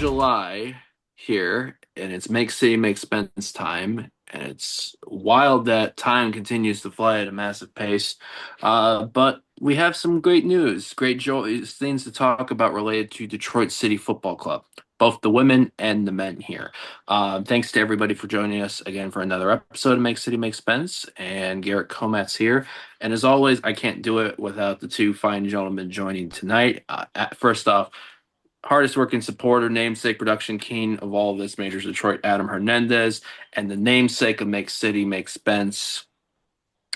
July here, and it's Make City Make Spence time, and it's wild that time continues to fly at a massive pace. But we have some great news, great things to talk about related to Detroit City Football Club, both the women and the men here. Thanks to everybody for joining us again for another episode of Make City Make Spence, and Garrett Comat's here. And as always, I can't do it without the two fine gentlemen joining tonight. First off, hardest working supporter, namesake production king of all of this Majors Detroit, Adam Hernandez, and the namesake of Make City, Make Spence,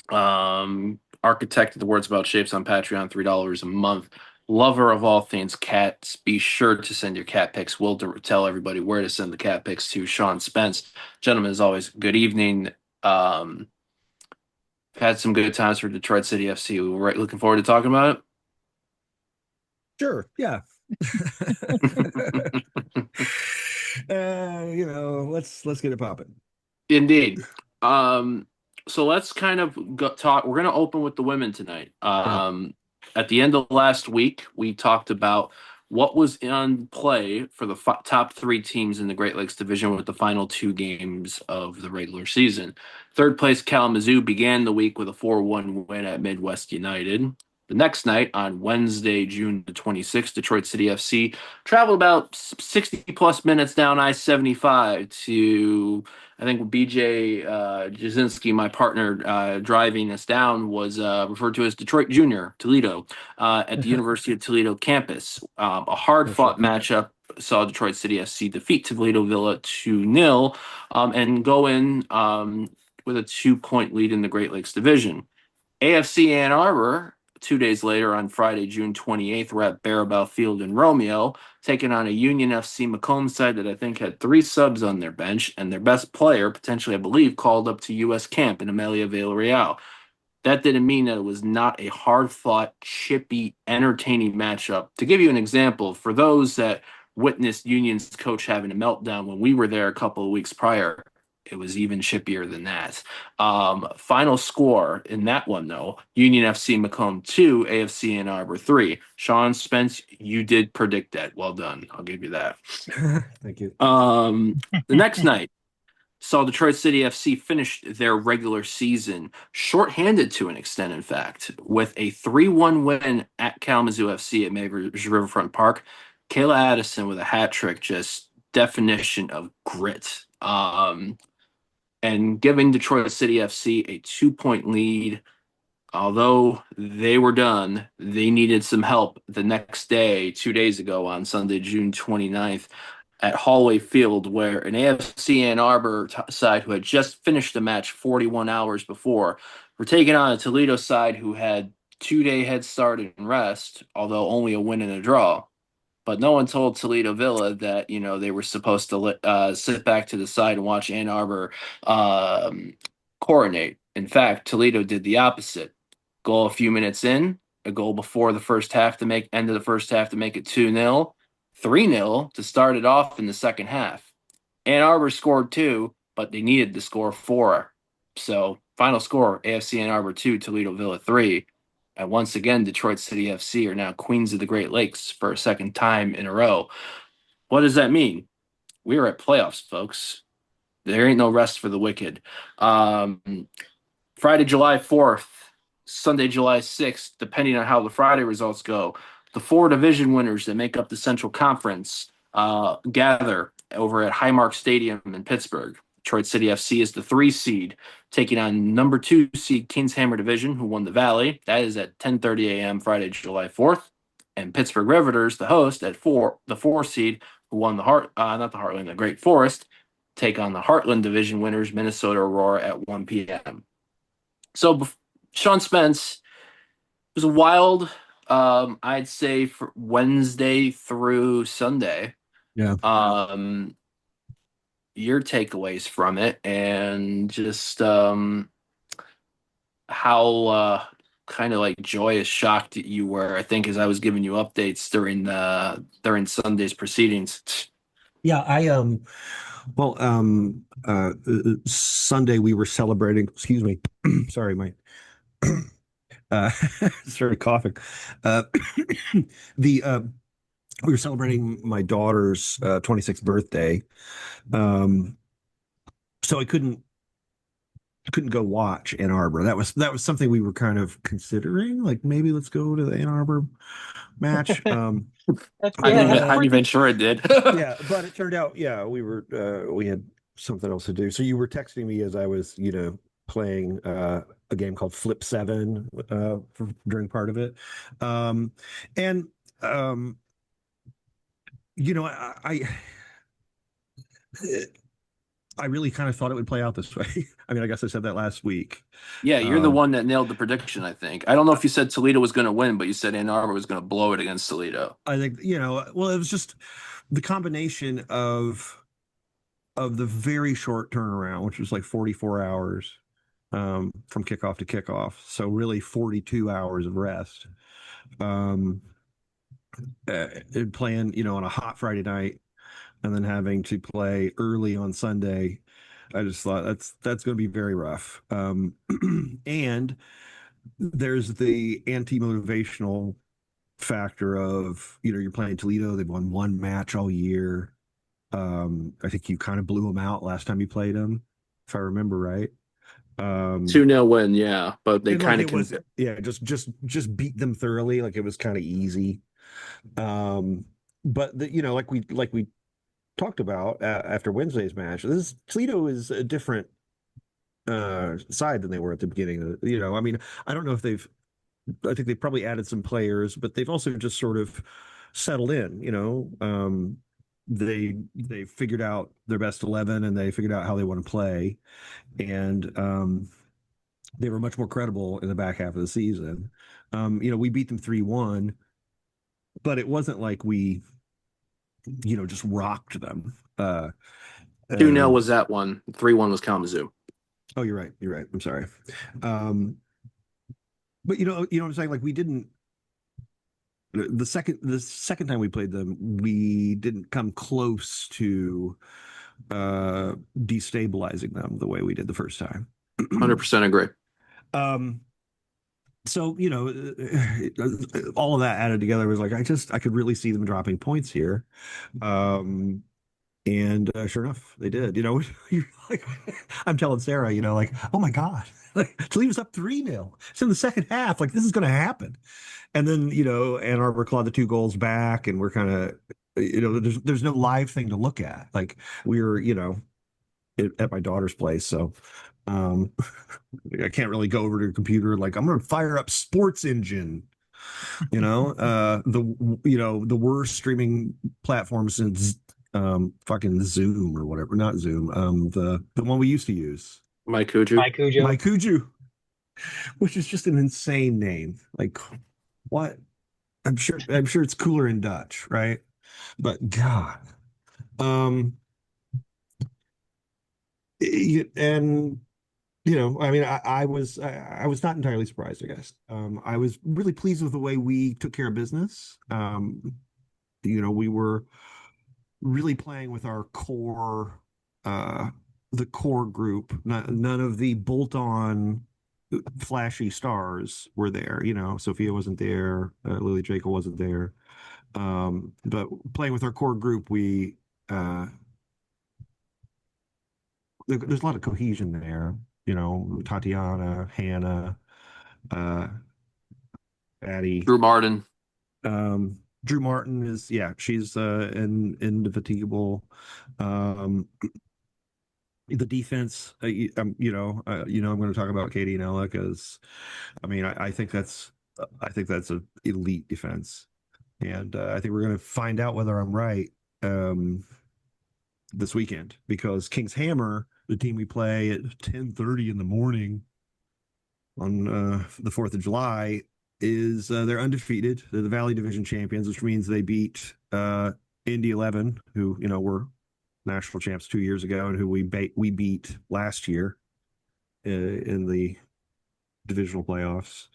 architect of the Words About Shapes on Patreon, $3 a month. Lover of all things cats. Be sure to send your cat pics. We'll tell everybody where to send the cat pics to. Sean Spence. Gentlemen, as always, good evening. Had some good times for Detroit City FC. We're looking forward to talking about Sure. Yeah. it. Let's get it popping. Indeed. So let's kind of talk. We're going to open with the women tonight. At the end of last week, we talked about what was in play for the top three teams in the Great Lakes Division with the final two games of the regular season. Third place Kalamazoo began the week with a 4-1 win at Midwest United. The next night, on Wednesday, June the 26th, Detroit City FC traveled about 60 plus minutes down I-75 to, I think BJ Jasinski, my partner driving us down, was referred to as Detroit Junior Toledo at the University of Toledo campus. A hard-fought matchup saw Detroit City FC defeat Toledo Villa 2-0 and go in with a 2-point lead in the Great Lakes Division. AFC Ann Arbor, 2 days later on Friday, June 28th, we're at Barabel Field in Romeo, taking on a Union FC Macomb side that I think had 3 subs on their bench, and their best player, potentially, I believe, called up to U.S. camp in Amelia Villarreal. That didn't mean that it was not a hard-fought, chippy, entertaining matchup. To give you an example, for those that witnessed Union's coach having a meltdown when we were there a couple of weeks prior, it was even chippier than that. Final score in that one, though, Union FC Macomb 2, AFC Ann Arbor 3. Sean Spence, you did predict that. Well done. I'll give you that. Thank you. The next night saw Detroit City FC finish their regular season shorthanded to an extent, in fact, with a 3-1 win at Kalamazoo FC at Majors Riverfront Park. Kayla Addison with a hat trick, just definition of grit. And giving Detroit City FC a 2-point lead. Although they were done, they needed some help the next day, 2 days ago on Sunday, June 29th, at Hallway Field, where an AFC Ann Arbor side who had just finished the match 41 hours before were taking on a Toledo side who had 2-day head start and rest, although only a win and a draw. But no one told Toledo Villa that, they were supposed to sit back to the side and watch Ann Arbor coronate. In fact, Toledo did the opposite. Goal a few minutes in, a goal before the first half to make end of the first half to make it 2-0, 3-0 to start it off in the second half. Ann Arbor scored 2, but they needed to score 4. So final score, AFC Ann Arbor 2, Toledo Villa 3. And once again, Detroit City FC are now Queens of the Great Lakes for a second time in a row. What does that mean? We are at playoffs, folks. There ain't no rest for the wicked. Friday, July 4th, Sunday, July 6th, depending on how the Friday results go, the 4 division winners that make up the Central Conference gather over at Highmark Stadium in Pittsburgh. Detroit City FC is the 3 seed, taking on number 2 seed Kings Hammer Division, who won the Valley. That is at 10:30 a.m. Friday, July 4th. And Pittsburgh Riveters, the host, at the 4 seed, who won the Great Forest, take on the Heartland Division winners, Minnesota Aurora, at 1 p.m. So, Sean Spence, it was a wild, I'd say, for Wednesday through Sunday. Yeah. Your takeaways from it, and just how kind of like joyous, shocked you were, I think, as I was giving you updates during Sunday's proceedings. Yeah, Sunday we were celebrating, excuse me. Sorry, my started coughing. The we were celebrating my daughter's 26th birthday. Um, so I couldn't go watch Ann Arbor. That was something we were kind of considering, like maybe let's go to the Ann Arbor match. That's I'm yeah, even, that's But I'm pretty. even sure it did. yeah, but it turned out, yeah, we had something else to do. So you were texting me as I was, playing a game called Flip Seven during part of it. Um, and um, I really kind of thought it would play out this way. I mean, I guess I said that last week. Yeah, you're the Um, one that nailed the prediction, I think. I don't know if you said Toledo was going to win, but you said Ann Arbor was going to blow it against Toledo. I think, well, it was just the combination of the very short turnaround, which was like 44 hours from kickoff to kickoff. So really 42 hours of rest. Um, and playing, on a hot Friday night and then having to play early on Sunday. I just thought that's going to be very rough. And there's the anti-motivational factor of, you're playing Toledo. They've won one match all year. I think you kind of blew them out last time you played them, if I remember right. 2-0 win, yeah, but they And like kind of it can. was, yeah, just beat them thoroughly. Like it was kind of easy. But like we talked about after Wednesday's match, this Toledo is a different side than they were at the beginning. I mean, I don't know if I think they probably added some players, but they've also just sort of settled in. They figured out their best 11 and they figured out how they want to play, and they were much more credible in the back half of the season. We beat them 3-1, but it wasn't like we just rocked them. 2-0 Uh, was that one. 3-1 was Kalamazoo. oh, you're right. You're right. I'm sorry. But what I'm saying, like we didn't the second time we played them, we didn't come close to destabilizing them the way we did the first time. 100% agree. um, so all of that added together was like I could really see them dropping points here. And sure enough, they did. Like, I'm telling Sarah, like, oh my God, like Toledo's up 3-0. It's in the second half. Like, this is going to happen. And then, Ann Arbor clawed the two goals back, and we're kind of, there's no live thing to look at. Like, we were, at my daughter's place. So um, I can't really go over to a computer. Like, I'm going to fire up Sports Engine, the worst streaming platform since fucking Zoom or whatever, not Zoom, the one we used to use, Mike Kuju. Mike Cujo. Mykuju, which is just an insane name. Like, what? I'm sure it's cooler in Dutch, right? But God, um, and I mean, I was not entirely surprised, I guess. I was really pleased with the way we took care of business. We were really playing with our core, the core group. None of the bolt-on flashy stars were there. Sophia wasn't there, Lily Jacob wasn't there. But playing with our core group, uh, there's a lot of cohesion there. Tatiana, Hannah, uh, Addie. Drew Martin. Drew Martin is, yeah, she's indefatigable. Um, the defense, I'm going to talk about Katie and Ella because, I mean, I think that's an elite defense, and I think we're going to find out whether I'm right this weekend, because King's Hammer, the team we play at 10:30 in the morning on the 4th of July, is they're undefeated. They're the Valley Division champions, which means they beat Indy 11, who were national champs 2 years ago, and who we beat last year in the divisional playoffs.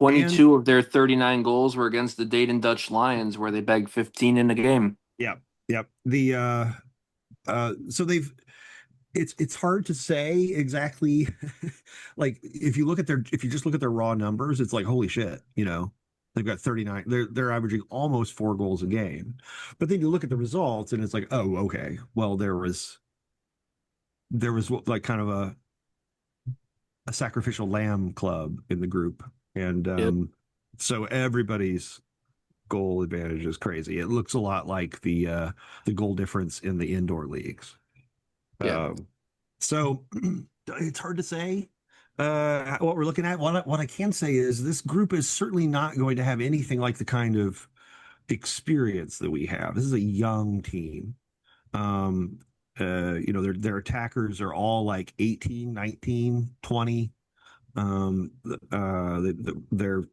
And 22 of their 39 goals were against the Dayton Dutch Lions, where they bagged 15 in the game. yeah, yep. The so they've it's hard to say exactly. Like if you just look at their raw numbers, it's like holy shit. They've got 39. They're averaging almost 4 goals a game. But then you look at the results and it's like, oh, okay. Well, there was like kind of a sacrificial lamb club in the group. And Yep. so everybody's goal advantage is crazy. It looks a lot like the goal difference in the indoor leagues. Yeah. So it's hard to say what we're looking at. What I can say is this group is certainly not going to have anything like the kind of experience that we have. This is a young team. Um, their attackers are all like 18, 19, 20. They're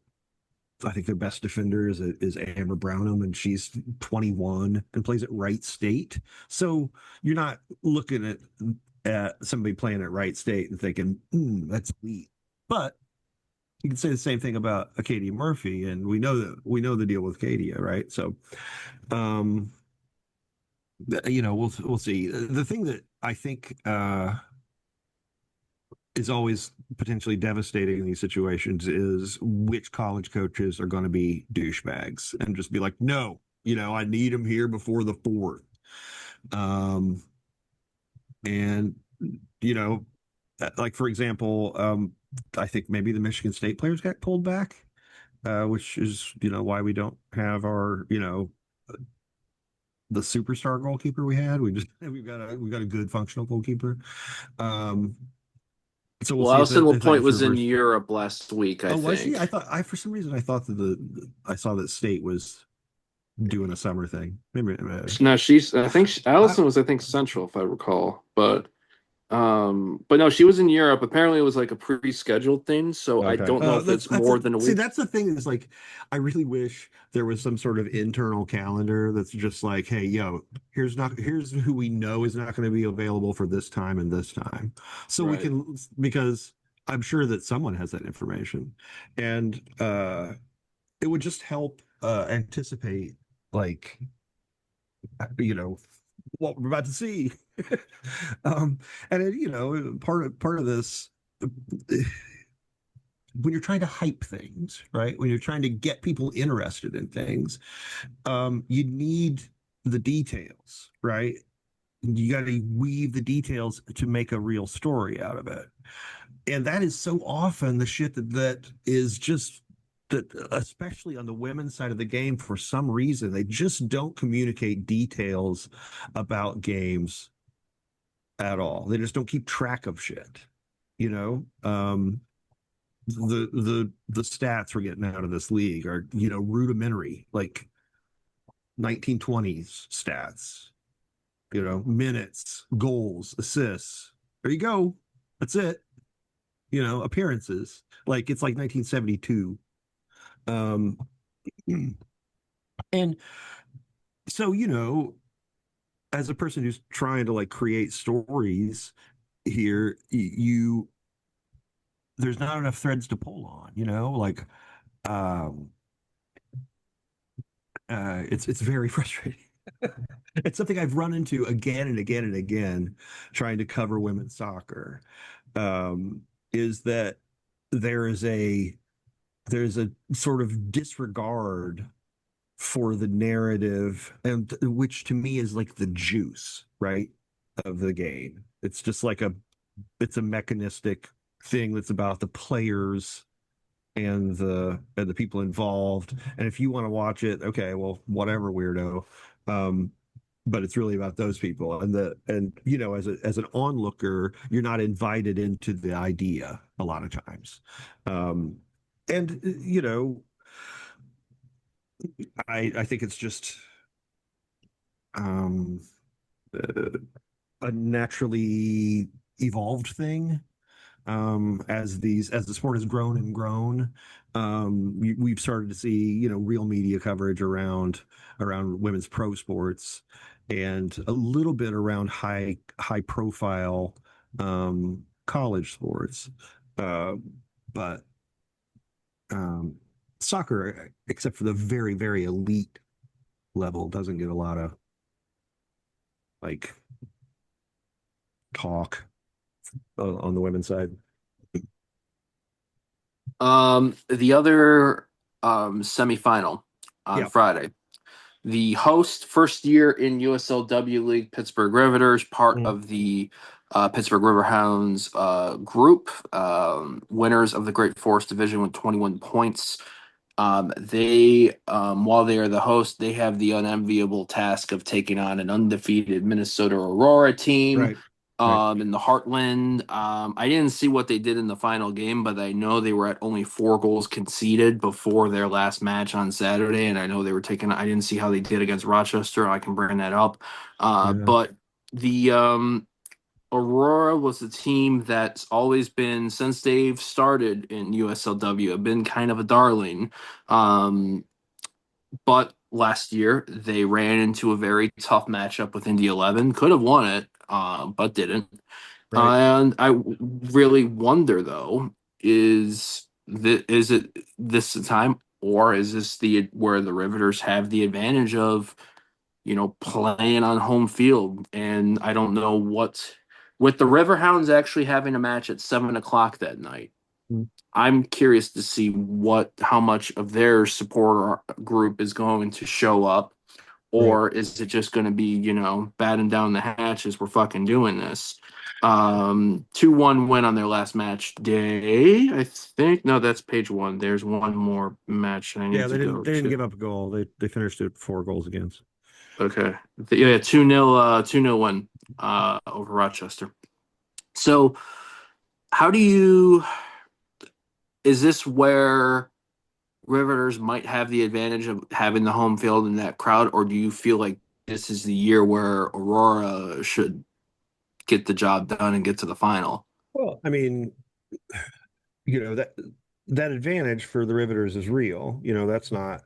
I think their best defender is Amber Brownham, and she's 21 and plays at Wright State. So you're not looking at somebody playing at Wright State and thinking, that's elite. But you can say the same thing about Acadia Murphy, and we know the deal with Acadia, right? So, um, we'll see. The thing that I think is always potentially devastating in these situations is which college coaches are going to be douchebags and just be like, no, I need him here before the fourth. Um, and, you know, like for example, I think maybe the Michigan State players got pulled back, which is, why we don't have our, the superstar goalkeeper we had. We've got a good functional goalkeeper. Um, so we'll Well, see if Allison Lapointe gets was in reversed. Europe last week, I Oh, was she? think. I for some reason I thought that I saw that State was doing a summer thing. Maybe No, I think I, Allison was, I think, Central, if I recall. But no, she was in Europe. Apparently, it was like a pre-scheduled thing, so I okay. don't know if it's That's more than a see. week. That's the thing is like, I really wish there was some sort of internal calendar that's just like, hey, yo, here's who we know is not going to be available for this time and this time, so we Right. can because I'm sure that someone has that information, and it would just help anticipate like what we're about to see. um, and part of this, when you're trying to hype things, right? When you're trying to get people interested in things, you need the details, right? You got to weave the details to make a real story out of it. And that is so often the shit that is just that, especially on the women's side of the game, for some reason, they just don't communicate details about games at all. They just don't keep track of shit. You know, the stats we're getting out of this league are rudimentary, like 1920s stats. Minutes, goals, assists. There you go. That's it. Appearances. Like it's like 1972. Um, and so, as a person who's trying to like create stories here, there's not enough threads to pull on, like um it's very frustrating. It's something I've run into again and again and again trying to cover women's soccer. Um, is that there is a there's a sort of disregard for the narrative, and which to me is like the juice, right, of the game. It's a mechanistic thing that's about the players and the people involved. And if you want to watch it, okay, well, whatever, weirdo. Um, but it's really about those people, as an onlooker, you're not invited into the idea a lot of times. Um, and I think it's just um, uh, a naturally evolved thing. As the sport has grown and grown, we've started to see real media coverage around women's pro sports, and a little bit around high profile college sports, uh, but um, soccer, except for the very very elite level, doesn't get a lot of like talk on the women's side. The other semifinal on Yeah. Friday. The host, first year in USLW League, Pittsburgh Riveters, part Mm. of the Pittsburgh Riverhounds group, winners of the Great Forest Division with 21 points. While they are the host, they have the unenviable task of taking on an undefeated Minnesota Aurora team Right. Right. in the Heartland. I didn't see what they did in the final game, but I know they were at only 4 goals conceded before their last match on Saturday, and I know they were taking. I didn't see how they did against Rochester. I can bring that up, Yeah. but the Aurora was the team that's always been, since they've started in USLW, have been kind of a darling. Um, but last year they ran into a very tough matchup with Indy 11. Could have won it, but didn't. Right. And really wonder though, is it this time, or is this the where the Riveters have the advantage of playing on home field? And I don't know what, with the Riverhounds actually having a match at 7 o'clock that night. Mm. I'm curious to see how much of their supporter group is going to show up, Right. or is it just going to be, batten down the hatches? We're fucking doing this. 2-1 win on their last match day, I think. No, that's page one. There's one more match I Yeah, need they to didn't go they didn't to. give up a goal. They finished it 4 goals against. Okay. Yeah, 2-0 2-0 win over Rochester. So, how do you is this where Riveters might have the advantage of having the home field in that crowd, or do you feel like this is the year where Aurora should get the job done and get to the final? Well, I mean, that advantage for the Riveters is real. That's not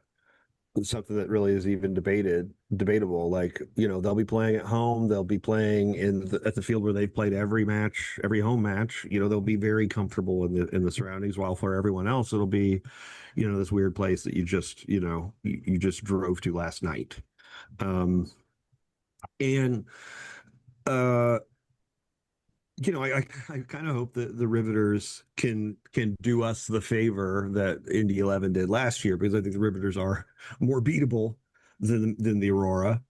something that really is even debatable. Like, they'll be playing at home, they'll be playing at the field where they've played every match, every home match. They'll be very comfortable in the surroundings, while for everyone else it'll be, this weird place that you just drove to last night. And uh I kind of hope that the Riveters can do us the favor that Indy 11 did last year, because I think the Riveters are more beatable than the Aurora,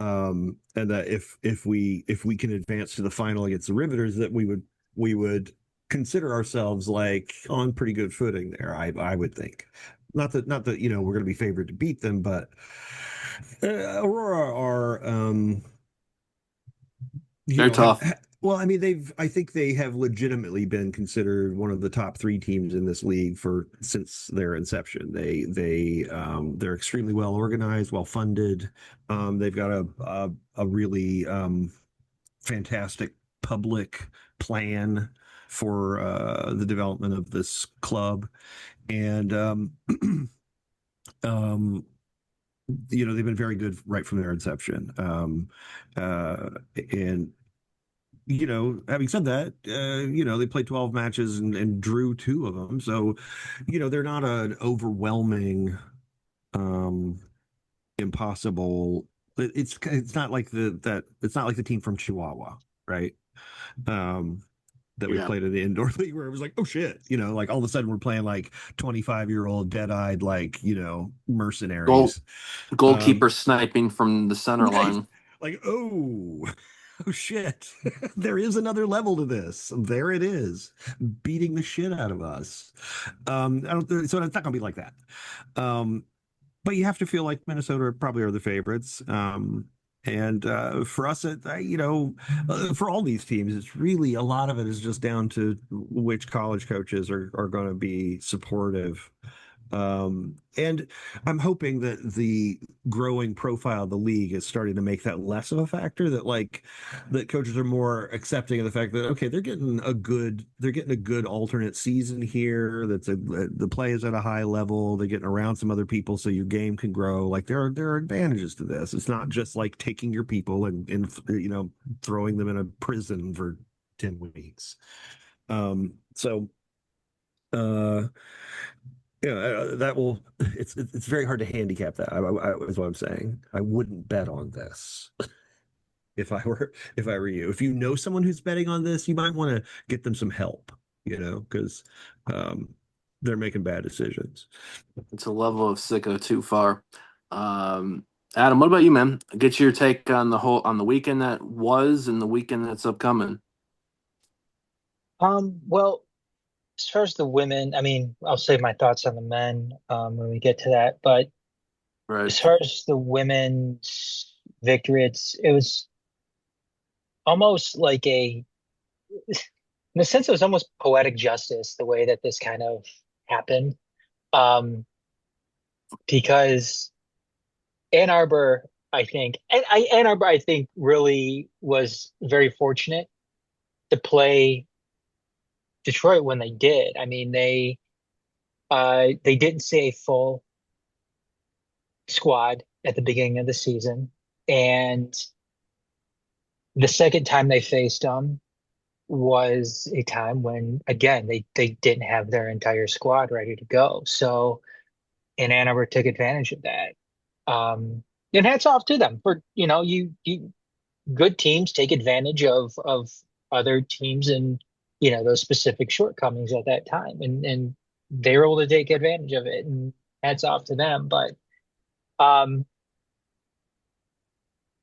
and that if we can advance to the final against the Riveters, that we would consider ourselves like on pretty good footing there. I would think, not that we're going to be favored to beat them, but Aurora are. They're tough. Well, I mean, I think they have legitimately been considered one of the top three teams in this league since their inception. They're extremely well organized, well funded. They've got a really fantastic public plan for the development of this club, and um, they've been very good right from their inception. And having said that, they played 12 matches and drew 2 of them. So, they're not an overwhelming, um, impossible. It's not like it's not like the team from Chihuahua, right? Um, that we Yeah. played in the indoor league, where it was like, oh shit, like all of a sudden we're playing like 25-year-old dead-eyed, like, Goal mercenaries. Um, goalkeeper sniping from the center right. line. Like, oh shit. There is another level to this. There it is. Beating the shit out of us. I don't so it's not gonna be like that. Um, but you have to feel like Minnesota probably are the favorites. And for us, for all these teams, it's really, a lot of it is just down to which college coaches are going to be supportive. And I'm hoping that the growing profile of the league is starting to make that less of a factor. That coaches are more accepting of the fact that, okay, they're getting a good alternate season here. The play is at a high level. They're getting around some other people, so your game can grow. Like, there are advantages to this. It's not just like taking your people and throwing them in a prison for 10 weeks. So. Uh, yeah, that will. It's very hard to handicap that. Is what I'm saying. I wouldn't bet on this if I were you. If you know someone who's betting on this, you might want to get them some help. Because um, they're making bad decisions. It's a level of sicko too far. Um, Adam, what about you, man? Get your take on the weekend that was and the weekend that's upcoming. Well, as far as the women, I mean, I'll save my thoughts on the men when we get to that. But Right. as far as the women's victory, it was almost like in a sense, it was almost poetic justice the way that this kind of happened. Um, because Ann Arbor, Ann Arbor, I think, really was very fortunate to play Detroit when they did. I mean, they didn't see a full squad at the beginning of the season, and the second time they faced them was a time when, again, they didn't have their entire squad ready to go. So, and Ann Arbor took advantage of that. Um, and hats off to them for, you good teams take advantage of other teams and those specific shortcomings at that time, and they were able to take advantage of it. And hats off to them. But um,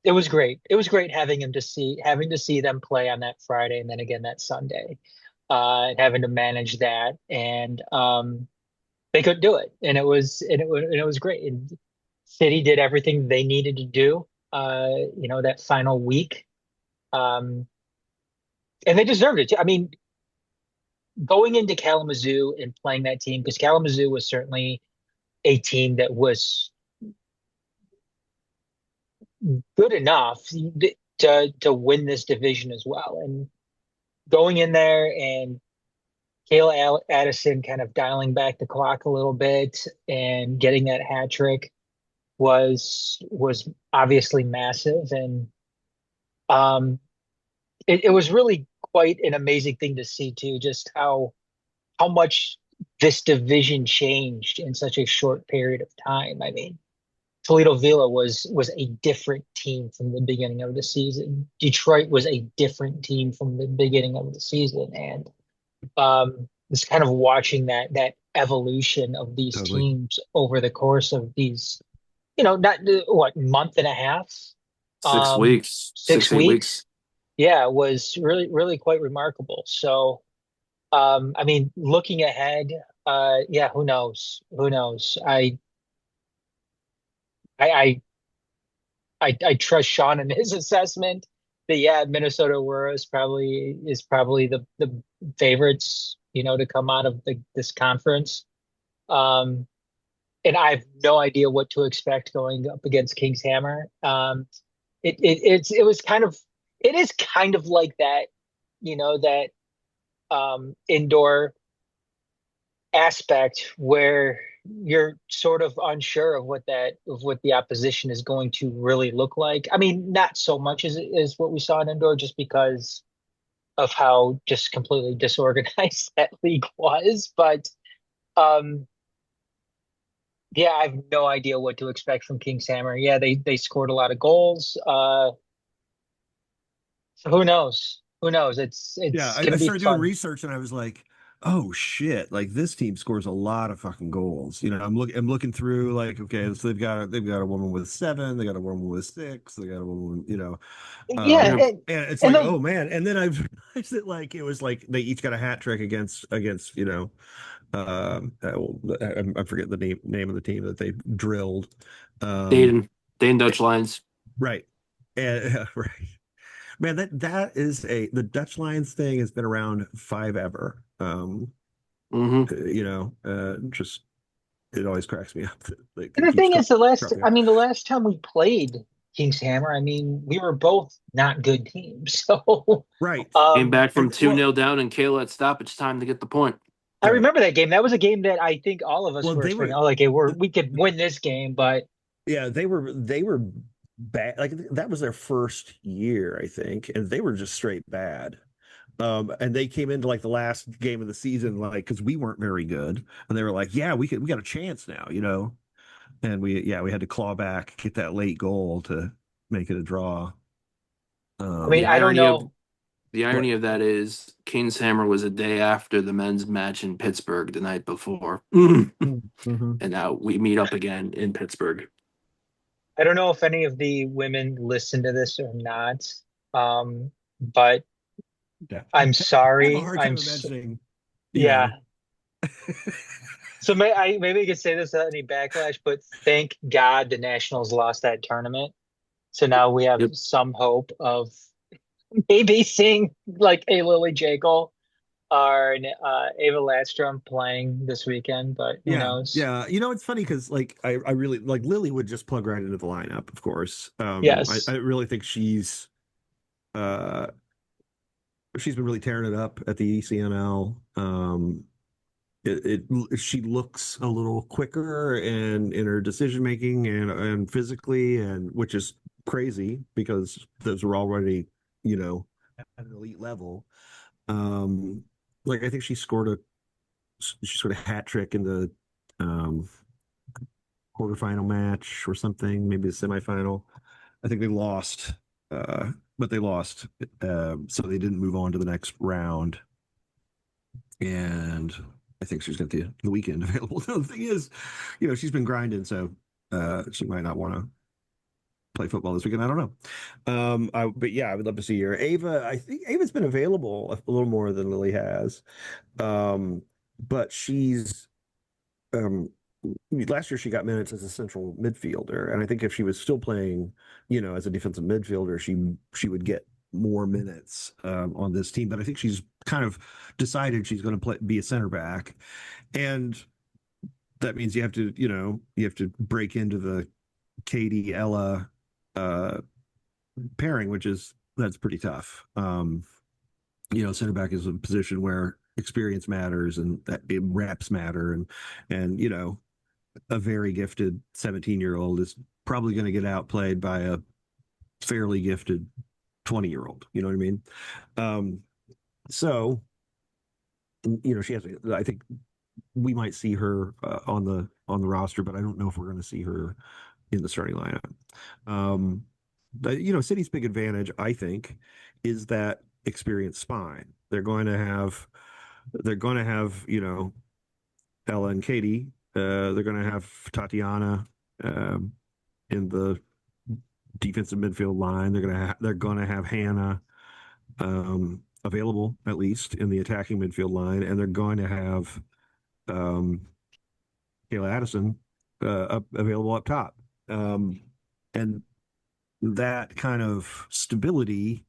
it was great. It was great having to see them play on that Friday and then again that Sunday, and having to manage that. And they couldn't do it, and it was great. And City did everything they needed to do. That final week, um, and they deserved it. I mean, going into Kalamazoo and playing that team, because Kalamazoo was certainly a team that was good enough to win this division as well. And going in there and Kayla Addison kind of dialing back the clock a little bit and getting that hat trick was obviously massive. And um, it was really quite an amazing thing to see too, just how much this division changed in such a short period of time. I mean, Toledo Villa was a different team from the beginning of the season. Detroit was a different team from the beginning of the season, and just kind of watching that evolution of these Totally. teams over the course of these, not what month and a half, 6 weeks, six six, 8 weeks. weeks. Yeah, it was really really quite remarkable. So, I mean, looking ahead, yeah, who knows? Who knows? I I trust Sean in his assessment that, yeah, Minnesota were is probably the favorites, to come out of this conference. Um, and I have no idea what to expect going up against King's Hammer. It is kind of like that, that indoor aspect where you're sort of unsure of what the opposition is going to really look like. I mean, not so much as what we saw in indoor, just because of how just completely disorganized that league was. But um, yeah, I have no idea what to expect from Kings Hammer. Yeah, they scored a lot of goals. So who knows? Who knows? Yeah, It's I gonna be started doing fun. research and I was like, oh shit, like this team scores a lot of fucking goals. I'm looking through like, okay, so they've got a woman with 7, they got a woman with 6, they got a woman, Yeah, um, Yeah. and it's and like, those oh man, and then I've realized that like it was like they each got a hat trick against I forget the name of the team that they drilled. Um, Dayton Dutch Lions. right. And right. Man, that is the Dutch Lions thing has been around five ever. Hmm. Just it always cracks me up that like And it the keeps thing is, cropping up. I mean, the last time we played Kings Hammer, I mean, we were both not good teams. So, Right. Came back from And 2-0 down and Kayla at stoppage time to get the point. I right. remember that game. That was a game that I think all of us Well, were they expecting. were Oh, like, we could win this game, but yeah, they were bad. Like that was their first year, I think, and they were just straight bad. And they came into like the last game of the season, like because we weren't very good, and they were like, "Yeah, we got a chance now." And we had to claw back, get that late goal to make it a draw. I mean, The Um, I don't irony of know. The What? irony of that is King's Hammer was a day after the men's match in Pittsburgh the night before. And Mm-hmm. now we meet up again in Pittsburgh. I don't know if any of the women listen to this or not, but Yeah. I'm I have a sorry. hard time imagining, you Yeah. know. So maybe I could say this without any backlash, but thank God the Nationals lost that tournament. So now we have Yep. some hope of maybe seeing like a Lily Jekyll or Ava Ladstrom playing this weekend, but who Yeah, knows? yeah. It's funny because like I really like Lily would just plug right into the lineup, of course. I Yes. really think uh she's been really tearing it up at the ECNL. She looks a little quicker and in her decision making and physically, and which is crazy because those were already, at an elite level. Like I think she scored a hat trick in the um quarterfinal match or something, maybe the semifinal. I think they lost, but they lost, so they didn't move on to the next round. And I think she's got the weekend available. The thing is, she's been grinding, so she might not want to play football this weekend. I don't know. But yeah, I would love to see her. Ava, I think Ava's been available a little more than Lily has, but she's um, last year she got minutes as a central midfielder, and I think if she was still playing, as a defensive midfielder, she would get more minutes on this team. But I think she's kind of decided she's going to be a center back, and that means you have to break into the Katie Ella uh, pairing, that's pretty tough. Center back is a position where experience matters and that reps matter, and a very gifted 17-year-old is probably going to get outplayed by a fairly gifted 20-year-old. You know what I mean? Um, so, she has. I think we might see her on the roster, but I don't know if we're going to see her in the starting lineup. Um, City's big advantage, I think, is that experienced spine. They're going to have Ella and Katie. They're going to have Tatiana um, in the defensive midfield line. They're going to have Hannah available at least in the attacking midfield line, and they're going to have um, Kayla Addison available up top. And that kind of stability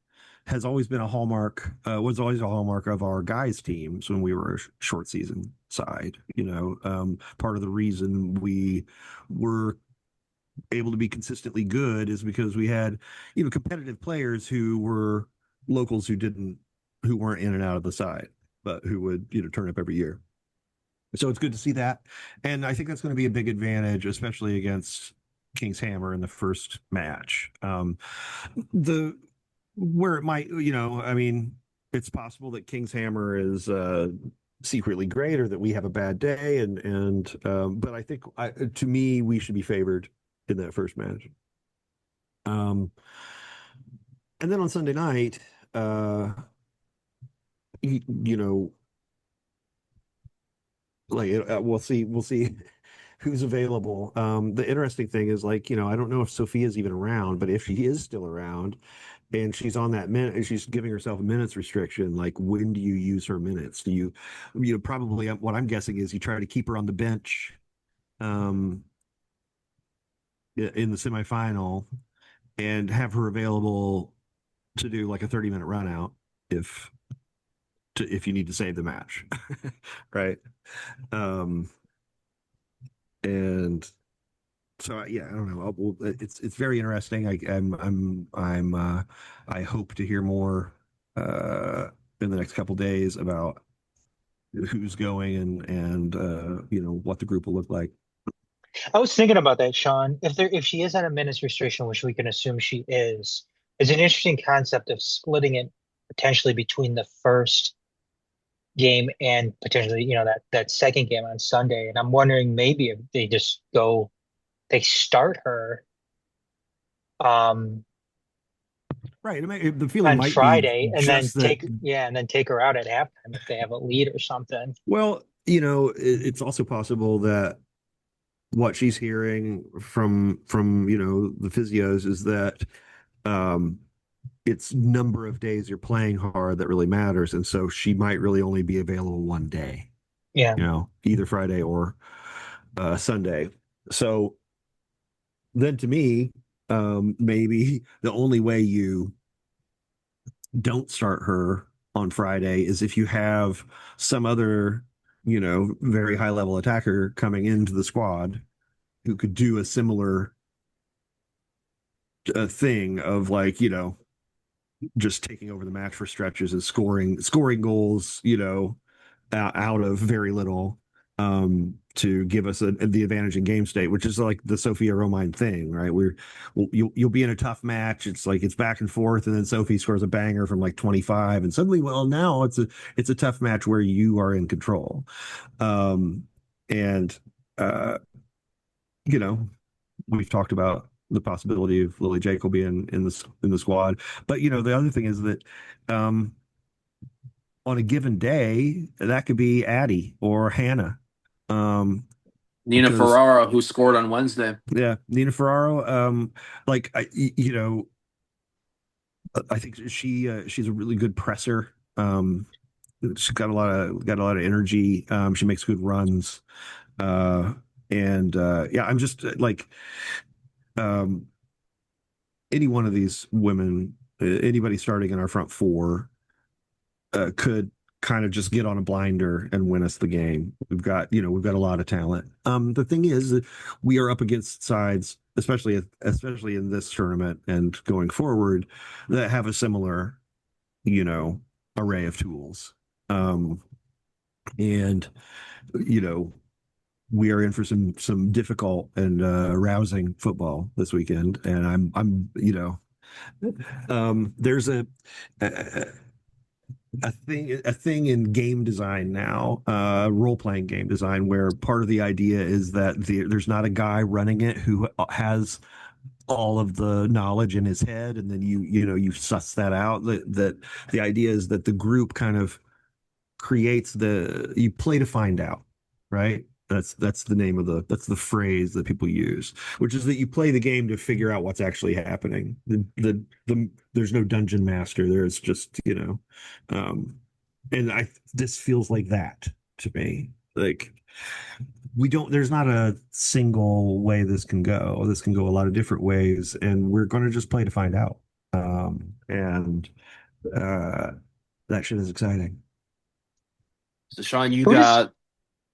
has always been a hallmark, was always a hallmark of our guys' teams when we were a short season side. Part of the reason we were able to be consistently good is because we had, competitive players who were locals who weren't in and out of the side, but who would, turn up every year. So it's good to see that. And I think that's going to be a big advantage, especially against King's Hammer in the first match. The Where it might, I mean, it's possible that King's Hammer is secretly great or that we have a bad day. But I think to me, we should be favored in that first match. Um, and then on Sunday night, you know, like we'll see who's available. The interesting thing is like, I don't know if Sophia's even around, but if she is still around and she's on that minute, she's giving herself a minutes restriction, like when do you use her minutes? Do probably what I'm guessing is you try to keep her on the bench um, in the semifinal and have her available to do like a 30-minute run out if if you need to save the match. Right. Um, and so yeah, I don't know. It's very interesting. I hope to hear more uh, in the next couple days about who's going and what the group will look like. I was thinking about that, Sean. If she is on a minutes restriction, which we can assume she is, it's an interesting concept of splitting it potentially between the first game and potentially, that second game on Sunday. And I'm wondering maybe if they start her um right. The feeling on might be Friday, and then just that. take her out at halftime if they have a lead or something. Well, it's also possible that what she's hearing from the physios is that um, it's number of days you're playing hard that really matters, and so she might really only be available one day. Yeah. Either Friday or Sunday. So then, to me, maybe the only way you don't start her on Friday is if you have some other, very high level attacker coming into the squad who could do a similar thing of like, just taking over the match for stretches and scoring goals, out of very little to give us the advantage in game state, which is like the Sophia Romine thing, right? You'll be in a tough match. It's like it's back and forth, and then Sophie scores a banger from like 25, and suddenly, well, now it's a tough match where you are in control, and uh, you know we've talked about the possibility of Lily Jacob being in the squad, but the other thing is that um, on a given day, that could be Addie or Hannah. Um, Nina because Ferrara, who scored on Wednesday. yeah, Nina Ferraro, like I think she's a really good presser. She's got a lot of energy. She makes good runs. Uh, and yeah, I'm just like um, any one of these women, anybody starting in our front four could kind of just get on a blinder and win us the game. We've got a lot of talent. The thing is that we are up against sides, especially in this tournament and going forward, that have a similar, array of tools. And you know, we are in for some difficult and rousing football this weekend, and there's a thing in game design now, role playing game design, where part of the idea is that there's not a guy running it who has all of the knowledge in his head, and then you suss that out. That the idea is that the group kind of creates you play to find out, right? That's the name of that's the phrase that people use, which is that you play the game to figure out what's actually happening. There's no dungeon master. There's just and this feels like that to me. Like there's not a single way this can go. This can go a lot of different ways, and we're going to just play to find out. And uh, that shit is exciting. So Sean, Who does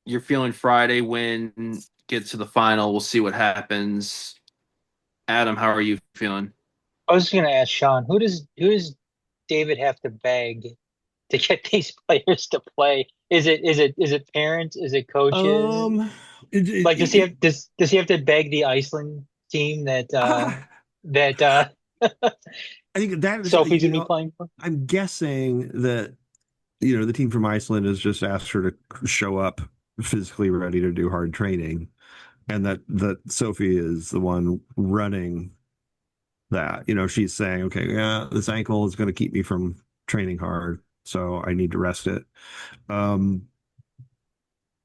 you're feeling Friday win, get to the final. We'll see what happens. Adam, how are you feeling? I was going to ask Sean, who does David have to beg to get these players to play? Is it parents? Is it coaches? Um, it, it, Like, does he it, have does he have to beg the Iceland team that I think that is, Sophie's gonna be playing for? I'm guessing that the team from Iceland has just asked her to show up physically ready to do hard training, and that Sophie is the one running that. She's saying, okay, yeah, this ankle is going to keep me from training hard, so I need to rest it. Um,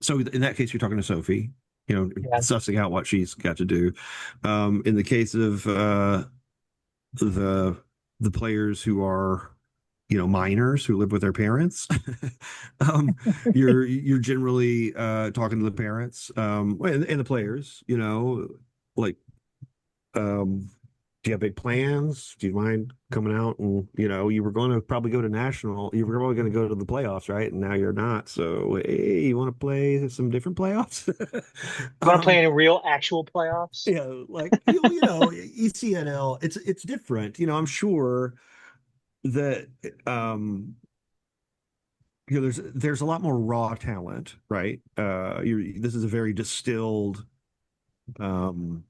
so in that case, you're talking to Sophie, Yeah. sussing out what she's got to do. In the case of the the players who are minors who live with their parents, um, you're generally talking to the parents, and the players, like, do you have big plans? Do you mind coming out? And you were going to probably go to national. You were probably going to go to the playoffs, right? And now you're not. So, hey, you want to play some different playoffs? You want to play um, in a real actual playoffs? like ECNL. It's different. I'm sure that there's a lot more raw talent, right? This is a very distilled um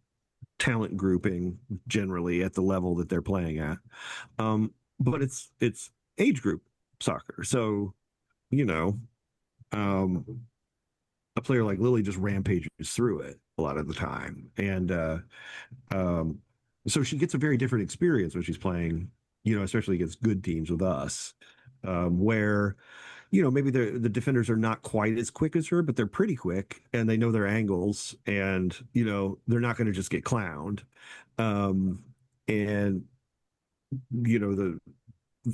talent grouping generally at the level that they're playing at. But it's age group soccer. So, you know, um, a player like Lily just rampages through it a lot of the time. And um, so she gets a very different experience when she's playing especially against good teams with us, where maybe the defenders are not quite as quick as her, but they're pretty quick and they know their angles, and they're not going to just get clowned. And the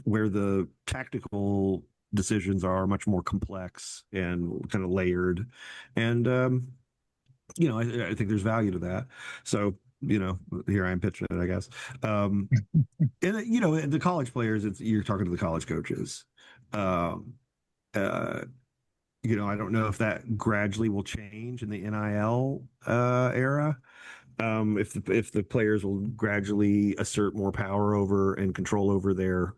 where the tactical decisions are much more complex and kind of layered, and I think there's value to that. So here I am pitching it, I guess. And the college players, you're talking to the college coaches. Um, uh, I don't know if that gradually will change in the NIL era. If the players will gradually assert more power over and control over their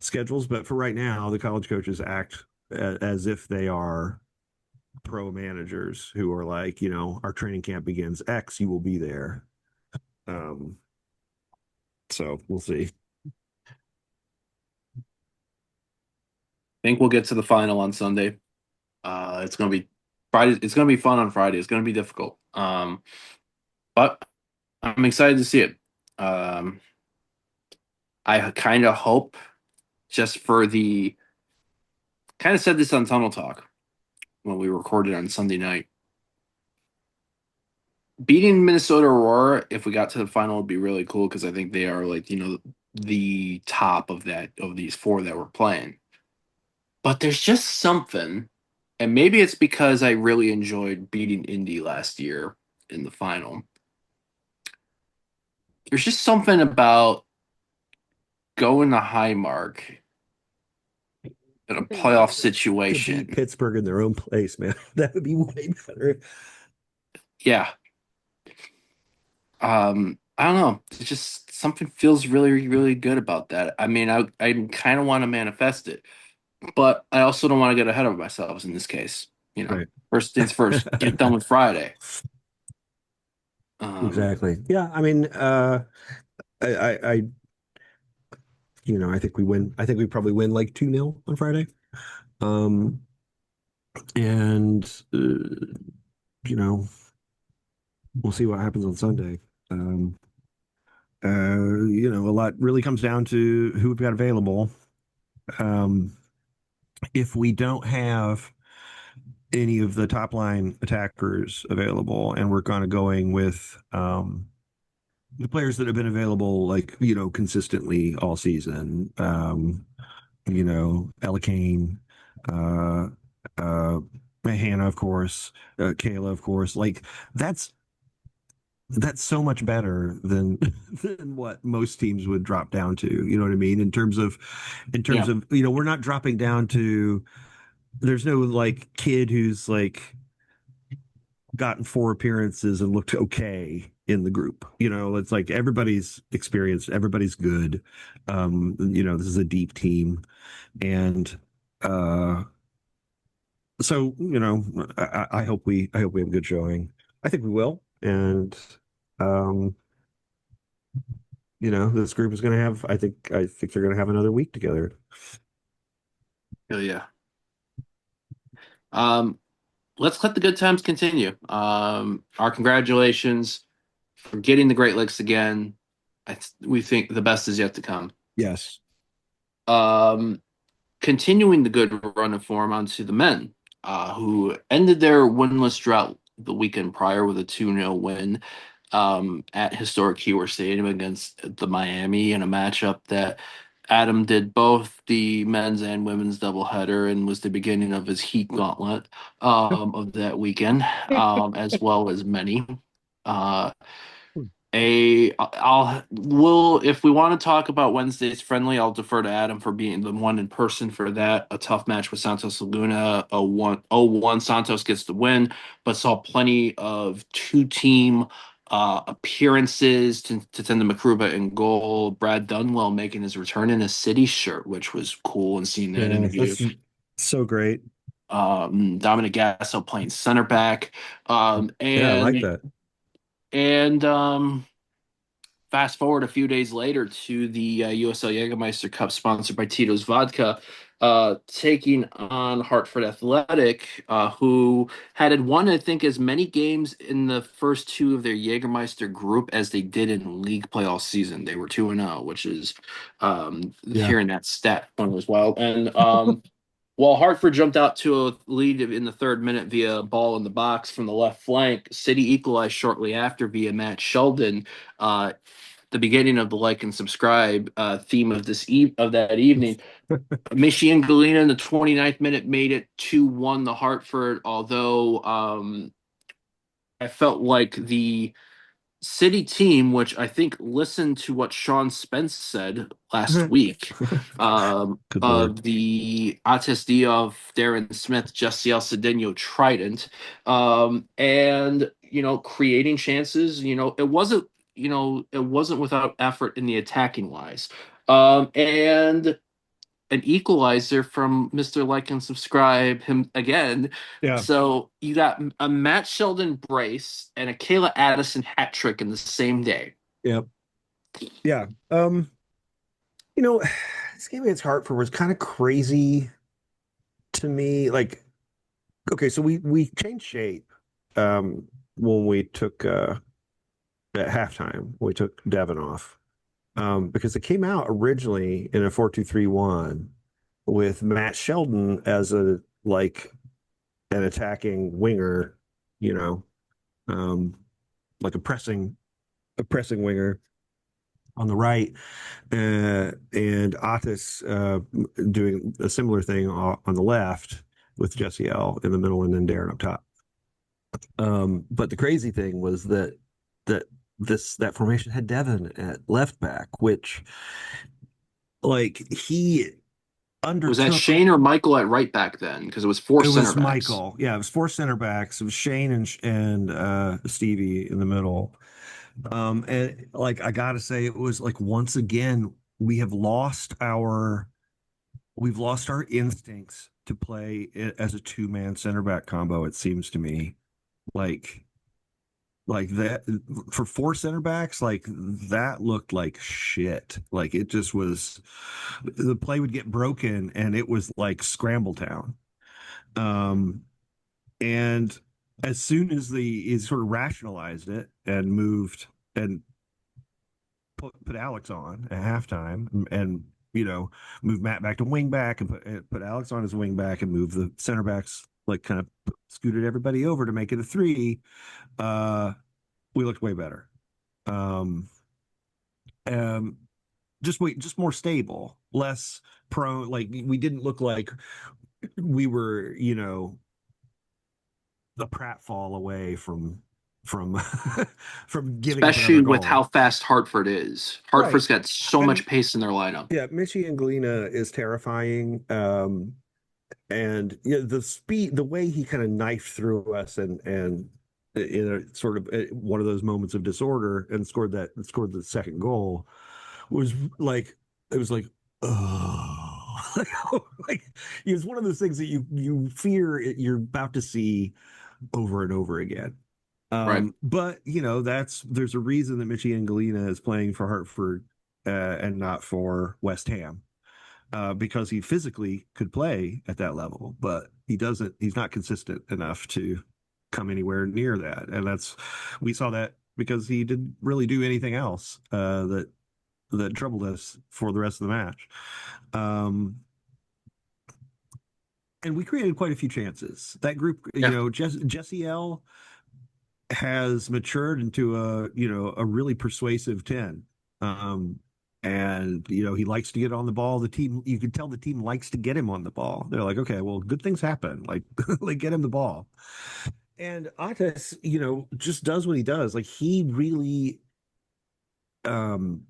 schedules, but for right now, the college coaches act as if they are pro managers who are like, our training camp begins X, you will be there. Um, so we'll see. Think we'll get to the final on Sunday. It's gonna be Friday. It's gonna be fun on Friday. It's gonna be difficult. But I'm excited to see it. Um, I kind of hope just for the kind of said this on Tunnel Talk when we recorded on Sunday night. Beating Minnesota Aurora, if we got to the final, would be really cool because I think they are like, the top of these four that we're playing. But there's just something, and maybe it's because I really enjoyed beating Indy last year in the final. There's just something about going to Highmark in a playoff To beat situation. Pittsburgh in their own place, man, that would be way better. Yeah. I don't know. It's just something feels really, really good about that. I mean, I kind of want to manifest it, but I also don't want to get ahead of myself in this case. Right. First things first, get done with Friday. Um, Exactly. Yeah. I mean, I I think we win. I think we probably win like 2-0 on Friday. Um, and you know, we'll see what happens on Sunday. Um, a lot really comes down to who we've got available. Um, if we don't have any of the top line attackers available, and we're kind of going with the players that have been available, like consistently all season. Ella Kane, uh, uh, Hannah, of course, Kayla, of course. Like that's that's so much better than than what most teams would drop down to. You know what I mean? In terms yeah, of we're not dropping down to. There's no like kid who's like gotten 4 appearances and looked okay in the group. It's like everybody's experienced, everybody's good. This is a deep team, and uh, so I hope we have a good showing. I think we will, and um, this group is going to have. I think they're going to have another week together. hell yeah. Um, let's let the good times continue. Our congratulations for getting the Great Lakes again. We think the best is yet to come. Yes. Um, Continuing the good run of form onto the men, who ended their winless drought the weekend prior with a 2-0 win at historic Keyworth Stadium against the Miami in a matchup that Adam did both the men's and women's doubleheader and was the beginning of his heat gauntlet of that weekend, as well as many. Uh, I'll will if we want to talk about Wednesday's friendly, I'll defer to Adam for being the one in person for that. A tough match with Santos Laguna, a 1-0-1. Santos gets the win, but saw plenty of two-team appearances to Tenda Makruba in goal. Brad Dunwell making his return in a City shirt, which was cool and seeing that Yeah, interview. that's so great. Dominic Gasso playing center back. Um, Yeah, I like and that. and Fast forward a few days later to the USL Jägermeister Cup, sponsored by Tito's Vodka. taking on Hartford Athletic, who had won, I think, as many games in the first two of their Jägermeister group as they did in league play all season. They were 2-0, which is Yeah. hearing that stat one was wild. And while Hartford jumped out to a lead in the third minute via a ball in the box from the left flank, City equalized shortly after via Matt Sheldon. The beginning of the like and subscribe theme of of that evening. Michigan Galena in the 29th minute made it 2-1 the Hartford, although I felt like the City team, which I think listened to what Sean Spence said last week, Good Lord. of the Ates of Darren Smith, Jessiel Cedeno Trident, and creating chances. It wasn't without effort in the attacking wise, and an equalizer from Mr. Like and Subscribe him again. Yeah. So you got a Matt Sheldon brace and a Kayla Addison hat trick in the same day. Yep. Yeah. This game against Hartford was kind of crazy to me. Like, okay, so we changed shape when we took at halftime, we took Devin off. Because it came out originally in a 4-2-3-1 with Matt Sheldon as a like an attacking winger, you know, um, like a pressing winger on the right, and Otis doing a similar thing on the left with Jesse L in the middle and then Darren up top. But the crazy thing was that that formation had Devin at left back, which like he Was that undertook. Shane or Michael at right back then? Because it was four It center was backs. Michael. Yeah, it was four center backs. It was Shane and Stevie in the middle. And like I gotta say, it was like once again we've lost our instincts to play as a two-man center back combo. It seems to me like like that for four center backs, like that looked like shit. Like it just was. The play would get broken, and it was like scramble town. Um, and as soon as he sort of rationalized it and moved and put Alex on at halftime and move Matt back to wing back and put Alex on as wing back and move the center backs like kind of scooted everybody over to make it a three. Uh, we looked way better. Um, um, just more stable, less prone. Like we didn't look like we were, the pratfall away from from giving up Especially another with how goal. fast Hartford is. Right. Hartford's got so And much pace in their lineup. yeah, Michigan Galena is terrifying. And the speed, the way he kind of knifed through us and in a sort of one of those moments of disorder and scored the second goal was like it was like oh like it was one of those things that you fear you're about to see over and over again. Right. But there's a reason that Michigan Galena is playing for Hartford and not for West Ham because he physically could play at that level, but he's not consistent enough to come anywhere near that. And we saw that because he didn't really do anything else that troubled us for the rest of the match. Um, and we created quite a few chances. That group, Yeah. Jesse L has matured into a really persuasive 10. And he likes to get on the ball. The team, you can tell the team likes to get him on the ball. They're like, okay, well, good things happen. Like, like get him the ball. And Ates, just does what he does. Like he really, um,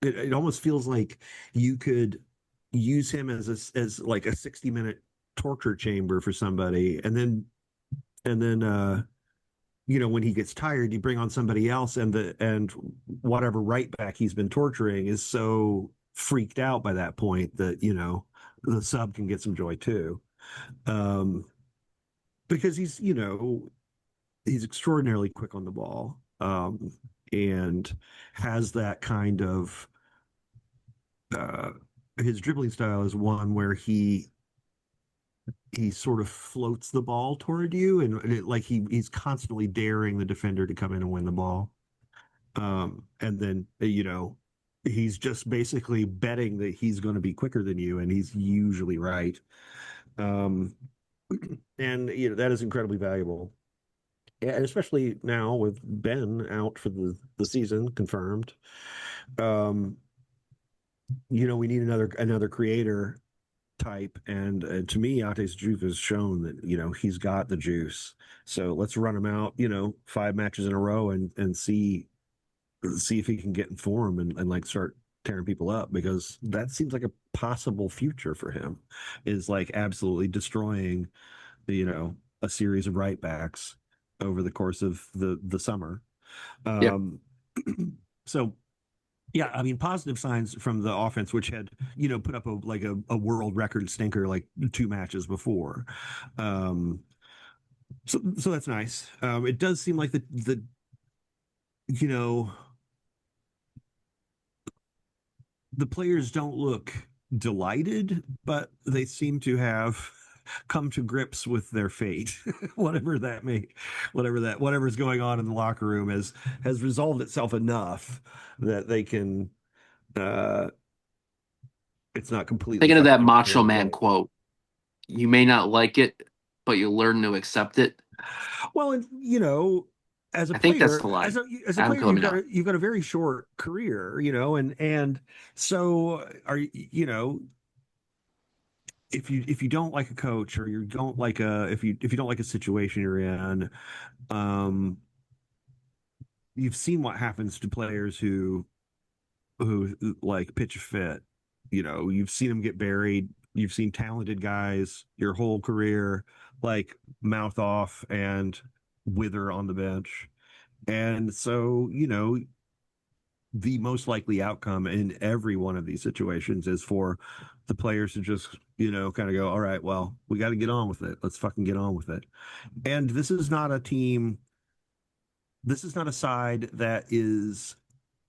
it almost feels like you could use him as like a 60-minute torture chamber for somebody, and then when he gets tired, you bring on somebody else, and whatever right back he's been torturing is so freaked out by that point that the sub can get some joy too, um, because he's extraordinarily quick on the ball, and has that kind of uh, his dribbling style is one where he sort of floats the ball toward you, and like he's constantly daring the defender to come in and win the ball. And then he's just basically betting that he's going to be quicker than you, and he's usually right. Um, and that is incredibly valuable, and especially now with Ben out for the season confirmed. Um, we need another creator type, and to me, Ate's juice has shown that he's got the juice. So let's run him out, 5 matches in a row, and see if he can get in form and like start tearing people up, because that seems like a possible future for him, is like absolutely destroying a series of right backs over the course of the summer. Yeah. Um, so yeah, I mean, positive signs from the offense, which had put up a world record stinker like 2 matches before. So that's nice. It does seem like the you know the players don't look delighted, but they seem to have come to grips with their fate, whatever's going on in the locker room has resolved itself enough that they can. Uh, it's not completely Thinking of that fucking up Macho their Man day. quote, you may not like it, but you learn to accept it. Well, and as a I think that's player, the line. as a Adam player, can let me know. you've got a very short career, and so are if you don't like a coach, or you don't like if you don't like a situation you're in, um, you've seen what happens to players who like pitch a fit. You've seen them get buried. You've seen talented guys your whole career like mouth off and wither on the bench. And so, the most likely outcome in every one of these situations is for the players to just, kind of go, all right, well, we got to get on with it. Let's fucking get on with it. And this is not a side that is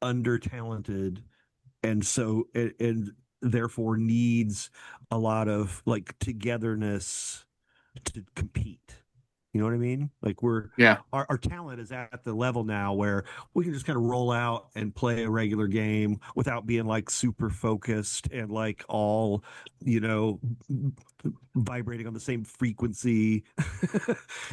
under talented, and so and therefore needs a lot of like togetherness to compete. You know what I mean? Like Yeah. our talent is at the level now where we can just kind of roll out and play a regular game without being like super focused and like all, you know, vibrating on the same frequency.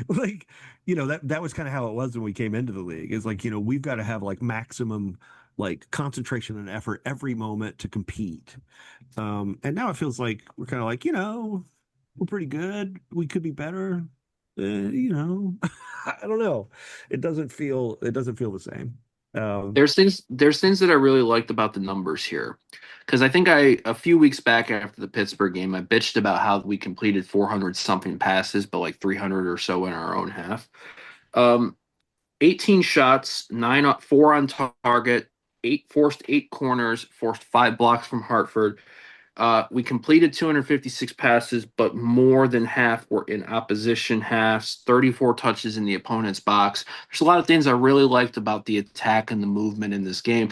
Like, that was kind of how it was when we came into the league. It's like, we've got to have like maximum like concentration and effort every moment to compete. And now it feels like we're kind of like, we're pretty good. We could be better. I don't know. It doesn't feel the same. Um, There's things that I really liked about the numbers here. Because I think a few weeks back after the Pittsburgh game, I bitched about how we completed 400 something passes, but like 300 or so in our own half. Um, 18 shots, 4 on target, eight corners, forced 5 blocks from Hartford. We completed 256 passes, but more than half were in opposition halves, 34 touches in the opponent's box. There's a lot of things I really liked about the attack and the movement in this game.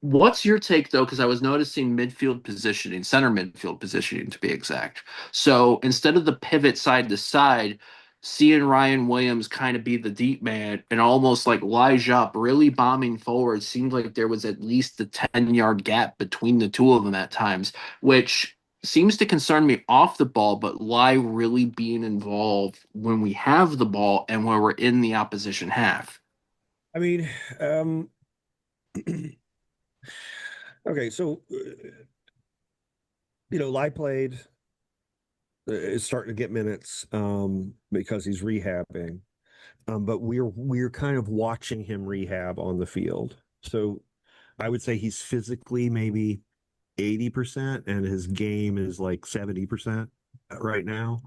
What's your take, though? Because I was noticing midfield positioning, center midfield positioning to be exact. So instead of the pivot side to side, seeing Ryan Williams kind of be the deep man and almost like lie up, really bombing forward, seemed like there was at least a 10-yard gap between the two of them at times, which seems to concern me off the ball, but lie really being involved when we have the ball and when we're in the opposition half. I mean, um, okay, so Lai played is starting to get minutes because he's rehabbing. But we're kind of watching him rehab on the field. So I would say he's physically maybe 80% and his game is like 70% right now.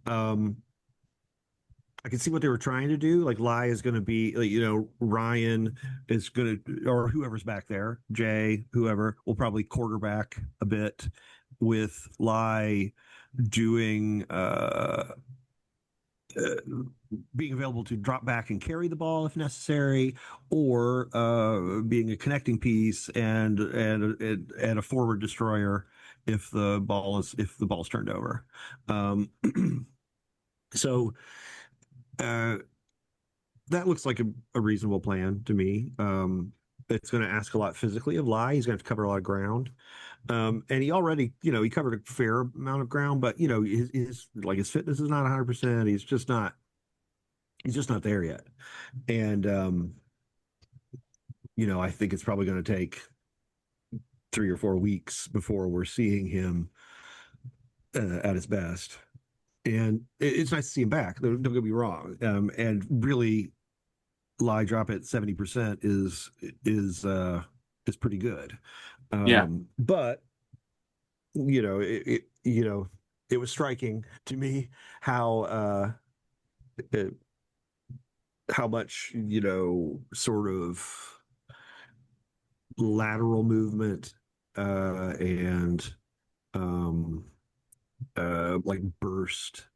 Um, I can see what they were trying to do. Like Lai is going to be, like, Ryan is going to, or whoever's back there, Jay, whoever, will probably quarterback a bit with Lai doing being available to drop back and carry the ball if necessary, or being a connecting piece and a forward destroyer if the ball's turned over. So uh, that looks like a reasonable plan to me. It's going to ask a lot physically of Lai. He's going to have to cover a lot of ground. And he already, he covered a fair amount of ground, but his fitness is not 100%. He's just not there yet. And I think it's probably going to take 3 or 4 weeks before we're seeing him at his best. And it's nice to see him back. Don't get me wrong. And really, Lie drop at 70% is pretty good. Yeah. But it was striking to me how much sort of lateral movement and like burst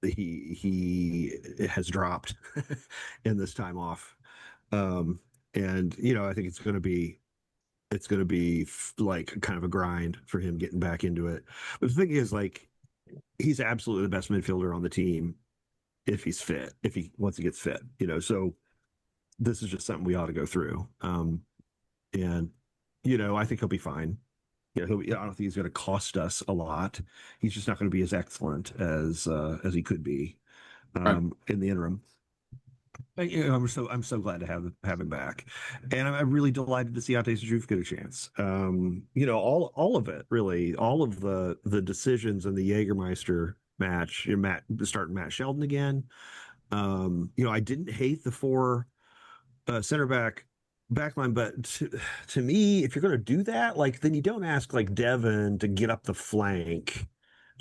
he has dropped in this time off. And I think it's going to be like kind of a grind for him getting back into it. But the thing is, like, he's absolutely the best midfielder on the team if he's fit, once he gets fit, so this is just something we ought to go through. And I think he'll be fine. I don't think he's going to cost us a lot. He's just not going to be as excellent as he could be Right. in the interim. I'm so glad to have him back, and I'm really delighted to see Ate Sajuf get a chance. All of it, really, all of the decisions in the Jägermeister match. Starting Matt Sheldon again. I didn't hate the four center backline, but to me, if you're going to do that, like, then you don't ask like Devin to get up the flank.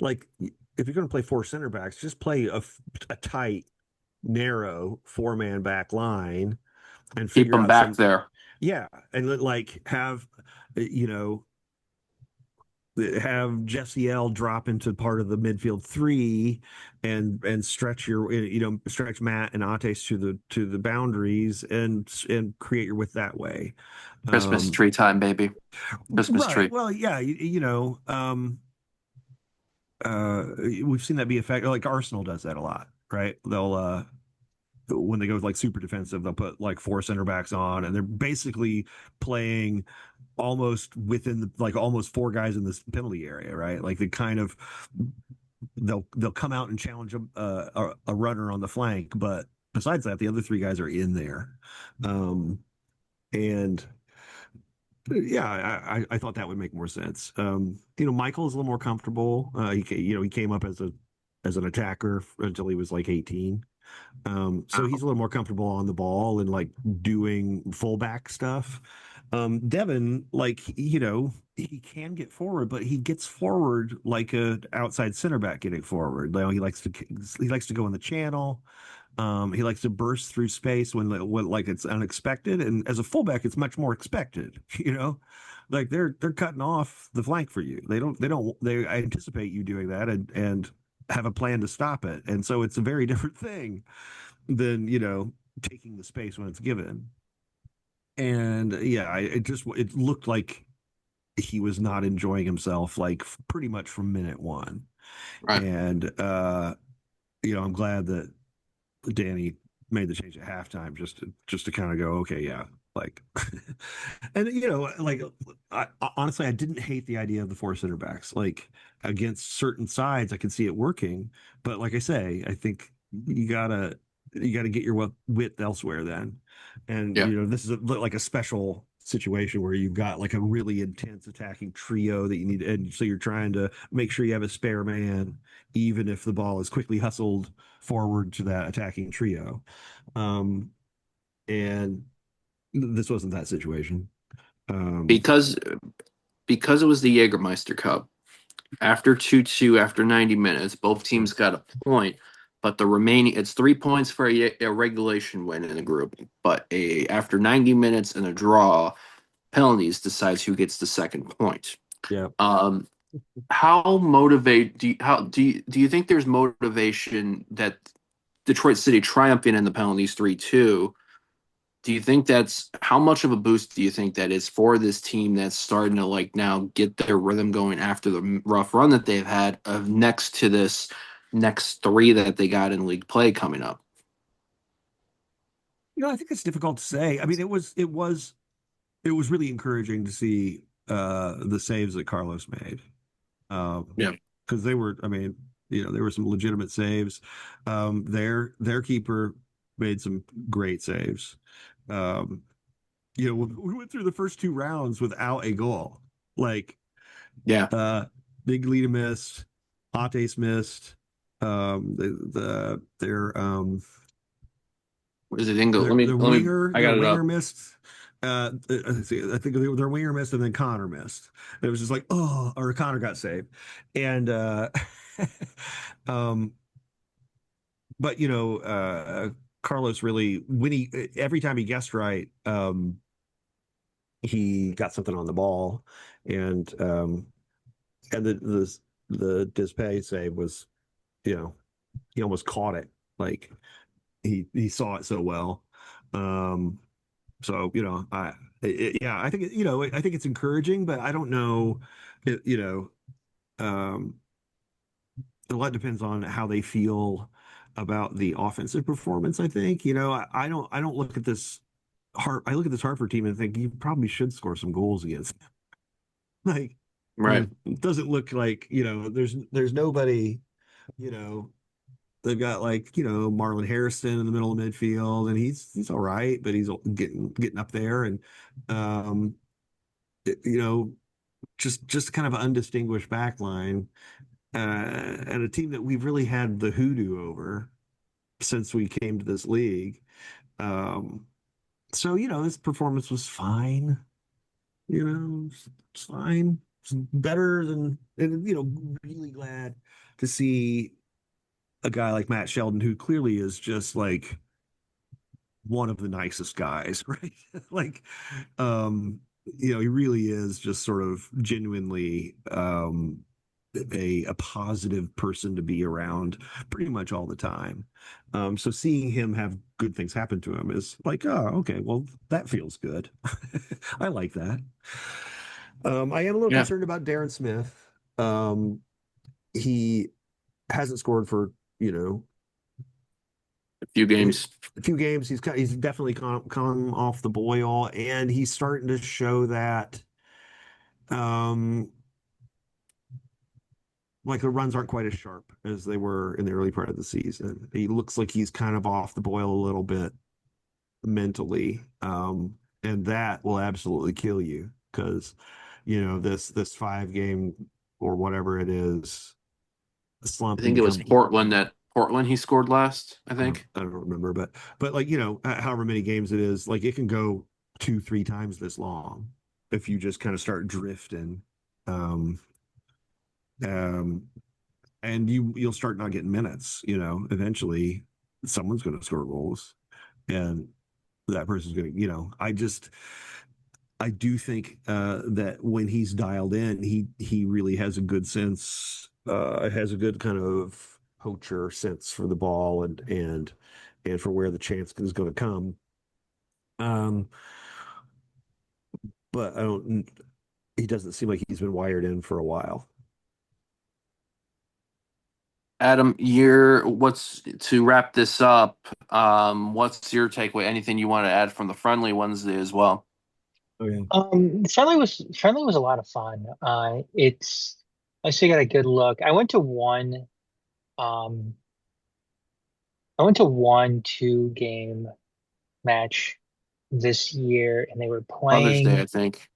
Like, if you're going to play four center backs, just play a tight, narrow 4-man back line and Keep figure them out back there. yeah, and like have Jesse L drop into part of the midfield three and stretch stretch Matt and Ates to the boundaries and create your width that way. Christmas tree time, baby. Christmas Right. tree. Well, yeah, we've seen that be effective. Like Arsenal does that a lot, right? They'll when they go like super defensive, they'll put like four center backs on, and they're basically playing almost within almost four guys in this penalty area, right? Like they'll come out and challenge a runner on the flank, but besides that, the other three guys are in there, and yeah, I thought that would make more sense. Michael is a little more comfortable. He came up as an attacker until he was like 18. So he's a little more comfortable on the ball and like doing fullback stuff. Devin, like, he can get forward, but he gets forward like a outside center back getting forward. He likes to go in the channel. He likes to burst through space when like it's unexpected, and as a fullback, it's much more expected. Like they're cutting off the flank for you. They anticipate you doing that and have a plan to stop it, and so it's a very different thing than taking the space when it's given. And yeah, it looked like he was not enjoying himself like pretty much from minute one. Right. And I'm glad that Danny made the change at halftime just to kind of go, okay, yeah, like, and like, honestly, I didn't hate the idea of the four center backs. Like, against certain sides, I could see it working, but like I say, I think you gotta get your width elsewhere then. And Yeah. this is like a special situation where you've got like a really intense attacking trio that you need, and so you're trying to make sure you have a spare man even if the ball is quickly hustled forward to that attacking trio. And this wasn't that situation. Um, Because it was the Jägermeister Cup. After 2-2, after 90 minutes, both teams got a point, but the remaining it's 3 points for a regulation win in the group, but after 90 minutes and a draw, penalties decides who gets the second point. yeah. Um, how motivate do you, how do you think there's motivation that Detroit City triumphing in the penalties 3-2. Do you think that's how much of a boost do you think that is for this team that's starting to like now get their rhythm going after the rough run that they've had of next to this next three that they got in league play coming up? I think it's difficult to say. I mean, it was really encouraging to see the saves that Carlos made. Yeah. Because they were, I mean, there were some legitimate saves. Their keeper made some great saves. Um, we went through the first two rounds without a goal. Like, Yeah. uh, Big Lita missed, Ates missed, their What is it, Ingo? their their Let me winger I their got it winger up. missed. I think their winger missed, and then Connor missed. It was just like, oh, or Connor got saved, and um, but Carlos really, when he every time he guessed right, he got something on the ball, and the Dispay save was, he almost caught it, like he saw it so well. Um, So, yeah, I think I think it's encouraging, but I don't know, it, you know, um, a lot depends on how they feel about the offensive performance. I think, I don't look at this I look at this Hartford team and think you probably should score some goals against them. Like, Right. it doesn't look like, there's nobody, you know, they've got, like, Marlon Harrison in the middle of midfield, and he's all right, but he's getting up there, and um, it- you know, just kind of an undistinguished back line, and a team that we've really had the hoodoo over since we came to this league. Um, so this performance was fine. It's fine. It's better than, and really glad to see a guy like Matt Sheldon, who clearly is just like one of the nicest guys, right? Like, he really is just sort of genuinely a positive person to be around pretty much all the time. So seeing him have good things happen to him is like, oh, okay, well, that feels good. I like that. I am a little Yeah. concerned about Darren Smith. He hasn't scored for, you know, A few games. a few games. He's definitely come off the boil, and he's starting to show that um like the runs aren't quite as sharp as they were in the early part of the season. He looks like he's kind of off the boil a little bit mentally, and that will absolutely kill you because this 5 game or whatever it is I slump, and think it was Portland he scored last, I think. I don't remember, but like, however many games it is, like it can go 2-3 times this long if you just kind of start drifting. Um, um, and you'll start not getting minutes. Eventually someone's going to score goals, and that person's going to. I do think that when he's dialed in, he really has a good sense, has a good kind of poacher sense for the ball, and for where the chance is going to come. Um, but I don't. He doesn't seem like he's been wired in for a while. Adam, your what's to wrap this up? What's your takeaway? Anything you want to add from the friendly Wednesday as well? Oh yeah. Friendly was a lot of fun. I still got a good look. Um I went to one 2 game match this year, and they were Mother's Day, playing. I think.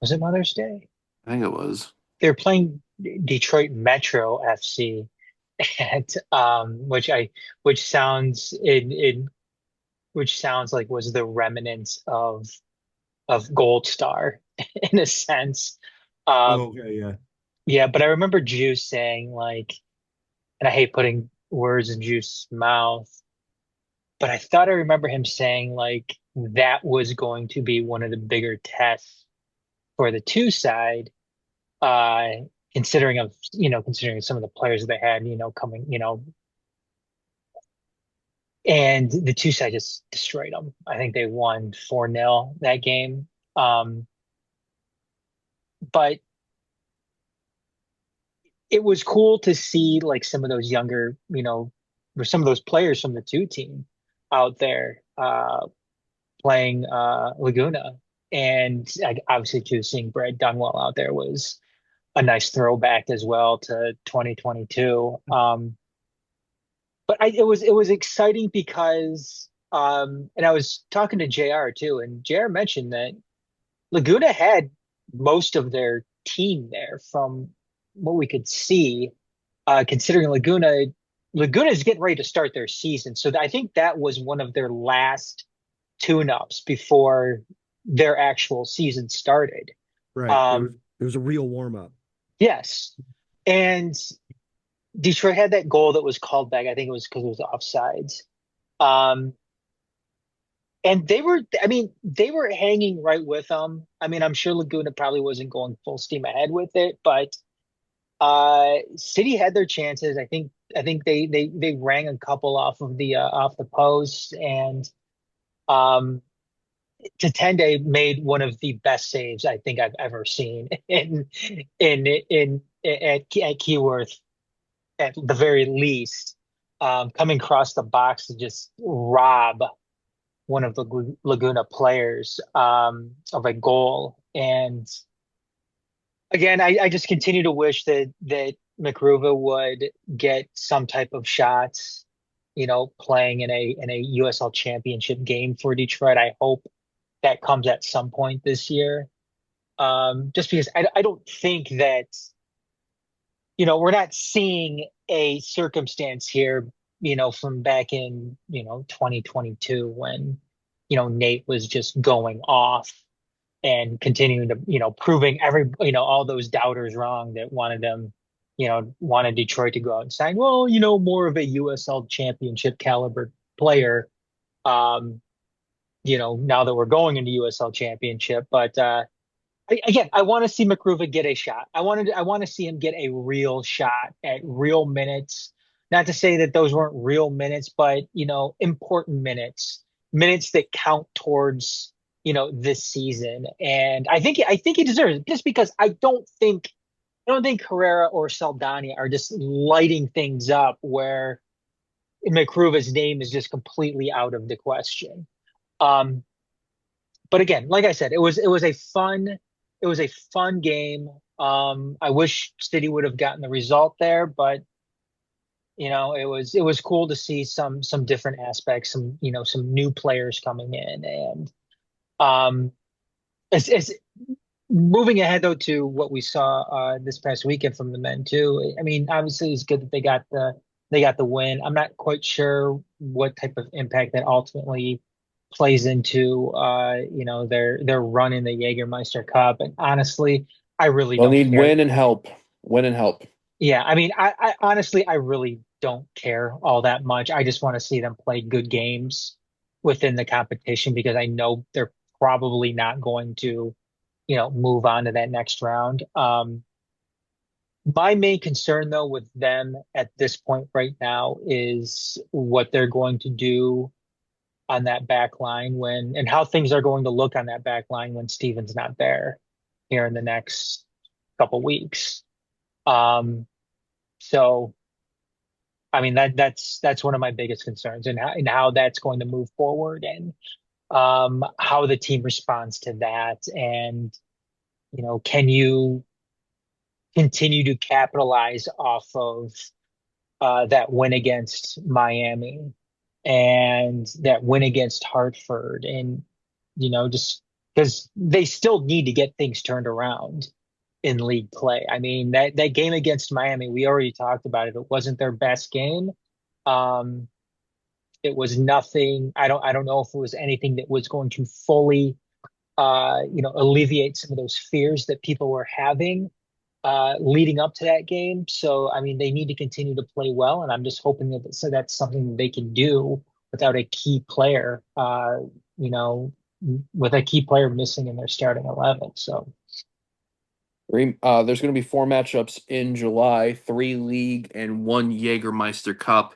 Was it Mother's Day? I think it was. They were playing Detroit Metro FC, and which sounds which sounds like was the remnants of Gold Star in a sense. Oh, Um, okay, yeah. yeah, but I remember Juice saying, like, and I hate putting words in Juice's mouth, but I thought I remember him saying like that was going to be one of the bigger tests for the two side, uh, considering some of the players that they had, coming, and the two sides just destroyed them. I think they won 4-0 that game. Um, but it was cool to see like some of those younger, or some of those players from the two team out there playing Laguna. And like, obviously, too, seeing Brad Dunwell out there was a nice throwback as well to 2022. But it was exciting because and I was talking to JR too, and JR mentioned that Laguna had most of their team there from what we could see, considering Laguna is getting ready to start their season. So I think that was one of their last tune-ups before their actual season started. Right. Um, It was a real warm up. yes. And Detroit had that goal that was called back. I think it was because it was offsides. Um, and they were hanging right with them. I mean, I'm sure Laguna probably wasn't going full steam ahead with it, but City had their chances. I think they rang a couple off the post, and um, Tatende made one of the best saves I think I've ever seen at Keyworth at the very least, coming across the box to just rob one of the Laguna players of a goal. And again, I just continue to wish that McRuva would get some type of shots, playing in a USL Championship game for Detroit. I hope that comes at some point this year. Just because I don't think that, we're not seeing a circumstance here, from back in, 2022 when, Nate was just going off and continuing to, proving all those doubters wrong that wanted Detroit to go out and sign, well, more of a USL championship caliber player, um, now that we're going into USL championship. But again, I want to see McRuva get a shot. I want to see him get a real shot at real minutes. Not to say that those weren't real minutes, but important minutes, minutes that count towards this season. And I think he deserves it just because I don't think Herrera or Saldana are just lighting things up where McRuva's name is just completely out of the question. Um, but again, like I said, it was a fun game. I wish City would have gotten the result there, but it was cool to see some different aspects, some new players coming in, and as moving ahead though to what we saw this past weekend from the men too. I mean, obviously it's good that they got the win. I'm not quite sure what type of impact that ultimately plays into their run in the Jägermeister Cup. And honestly, I really They'll don't need care. win and help. Win and help. Yeah, I mean, I honestly I really don't care all that much. I just want to see them play good games within the competition because I know they're probably not going to move on to that next round. My main concern, though, with them at this point right now is what they're going to do on that back line and how things are going to look on that back line when Steven's not there here in the next couple weeks. Um, so, I mean, that's one of my biggest concerns and how that's going to move forward and how the team responds to that. And, can you continue to capitalize off of that win against Miami and that win against Hartford, and just because they still need to get things turned around in league play. I mean that game against Miami, we already talked about it. It wasn't their best game. Um, it was nothing. I don't know if it was anything that was going to fully alleviate some of those fears that people were having leading up to that game. So, I mean, they need to continue to play well, and I'm just hoping that's something that they can do without a key player, you know, with a key player missing in their starting 11. So, There's going to be four matchups in July, three league and one Jägermeister Cup.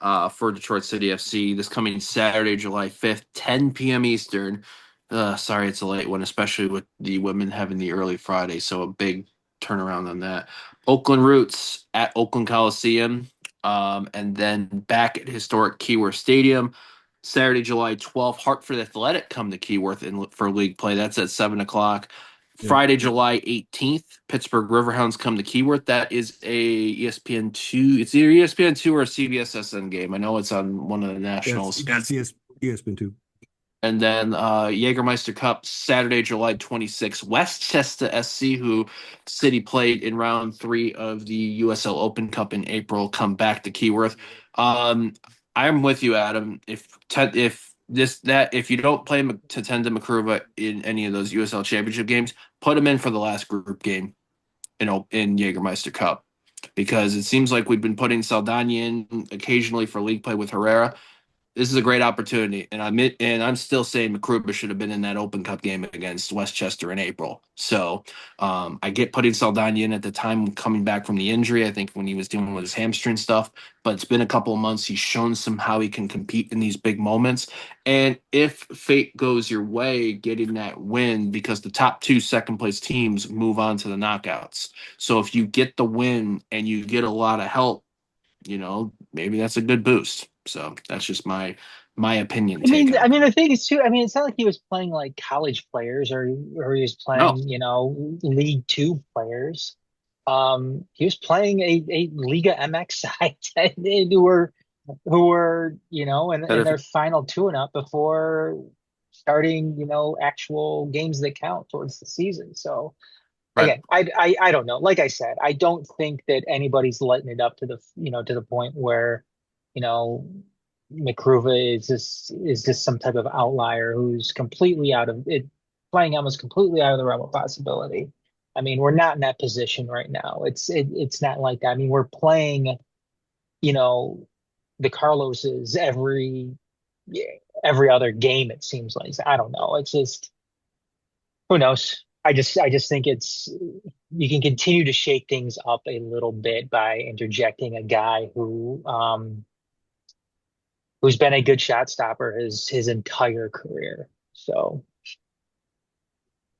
for Detroit City FC this coming Saturday, July 5th, 10 p.m. Eastern. Sorry, it's a late one, especially with the women having the early Friday, so a big turnaround on that. Oakland Roots at Oakland Coliseum, and then back at historic Keyworth Stadium. Saturday, July 12th, Hartford Athletic come to Keyworth for league play. That's at 7 o'clock. Yep. Friday, July 18th, Pittsburgh Riverhounds come to Keyworth. That is a ESPN2. It's either ESPN2 or a CBS SN game. I know it's on one of the nationals. ESPN2. And then Jägermeister Cup, Saturday, July 26th. Westchester SC, who City played in round 3 of the USL Open Cup in April, come back to Keyworth. I'm with you, Adam. If you don't play Tatenda Makruva in any of those USL Championship games, put him in for the last group game in Jägermeister Cup, because it seems like we've been putting Saldana in occasionally for league play with Herrera. This is a great opportunity, and I'm still saying McCruber should have been in that Open Cup game against Westchester in April. So I get putting Saldana in at the time coming back from the injury. I think when he was dealing with his hamstring stuff, but it's been a couple of months. He's shown some how he can compete in these big moments, and if fate goes your way, getting that win, because the top 2 second place teams move on to the knockouts. So if you get the win and you get a lot of help, maybe that's a good boost. So that's just my opinion take on I mean, it. the thing is too. I mean, it's not like he was playing like college players or he was No, playing, League Two players. He was playing a Liga MX side who were that in if their final two and up before starting, actual games that count towards the season. So right, again, I don't know. Like I said, I don't think that anybody's letting it up to the point where, you know, McCruva is just some type of outlier who's completely out of it, playing almost completely out of the realm of possibility. I mean, we're not in that position right now. It's not like that. I mean, we're playing, you know, the Carloses every other game, it seems like. I don't know. It's just who knows? I just think it's you can continue to shake things up a little bit by interjecting a guy who's been a good shot stopper his entire career. So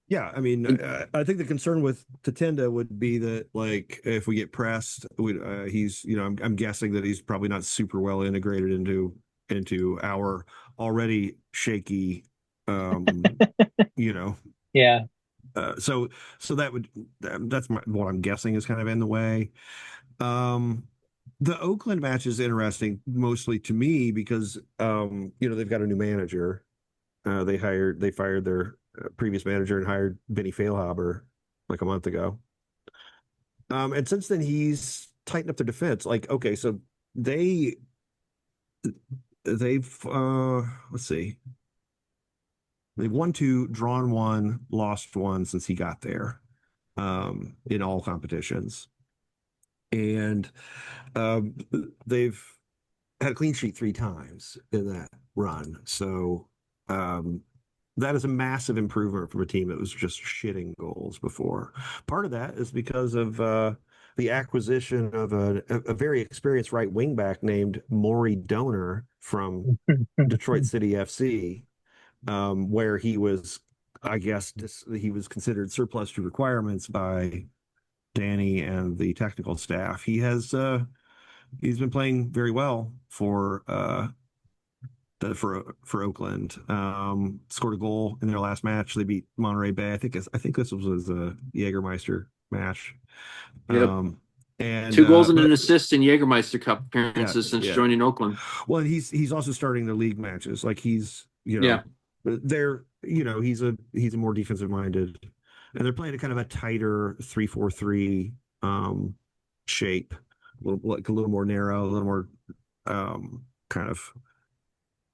Yeah, I mean, I think the concern with Tatenda would be that, like, if we get pressed, he's, I'm guessing that he's probably not super well integrated into our already shaky, you know. yeah, So what I'm guessing is kind of in the way. Um, the Oakland match is interesting, mostly to me because they've got a new manager. They fired their previous manager and hired Benny Feilhaber like a month ago. And since then he's tightened up their defense. Like, okay, so they they've let's see, they've won 2, drawn 1, lost 1 since he got there, in all competitions, and um, they've had a clean sheet 3 times in that run. So um, that is a massive improvement from a team that was just shitting goals before. Part of that is because of the acquisition of a very experienced right wing back named Maury Donor from Detroit City FC, where he was, I guess, he was considered surplus to requirements by Danny and the technical staff. He's been playing very well for Oakland. Scored a goal in their last match. They beat Monterey Bay. I think this was a Jägermeister match. yep. And 2 goals and but an assist in Jägermeister Cup yeah, appearances since yeah. joining Oakland. Well, he's also starting the league matches. Like Yeah, he's a more defensive minded, and they're playing a kind of a tighter 3-4-3 shape, like a little more narrow, a little more kind of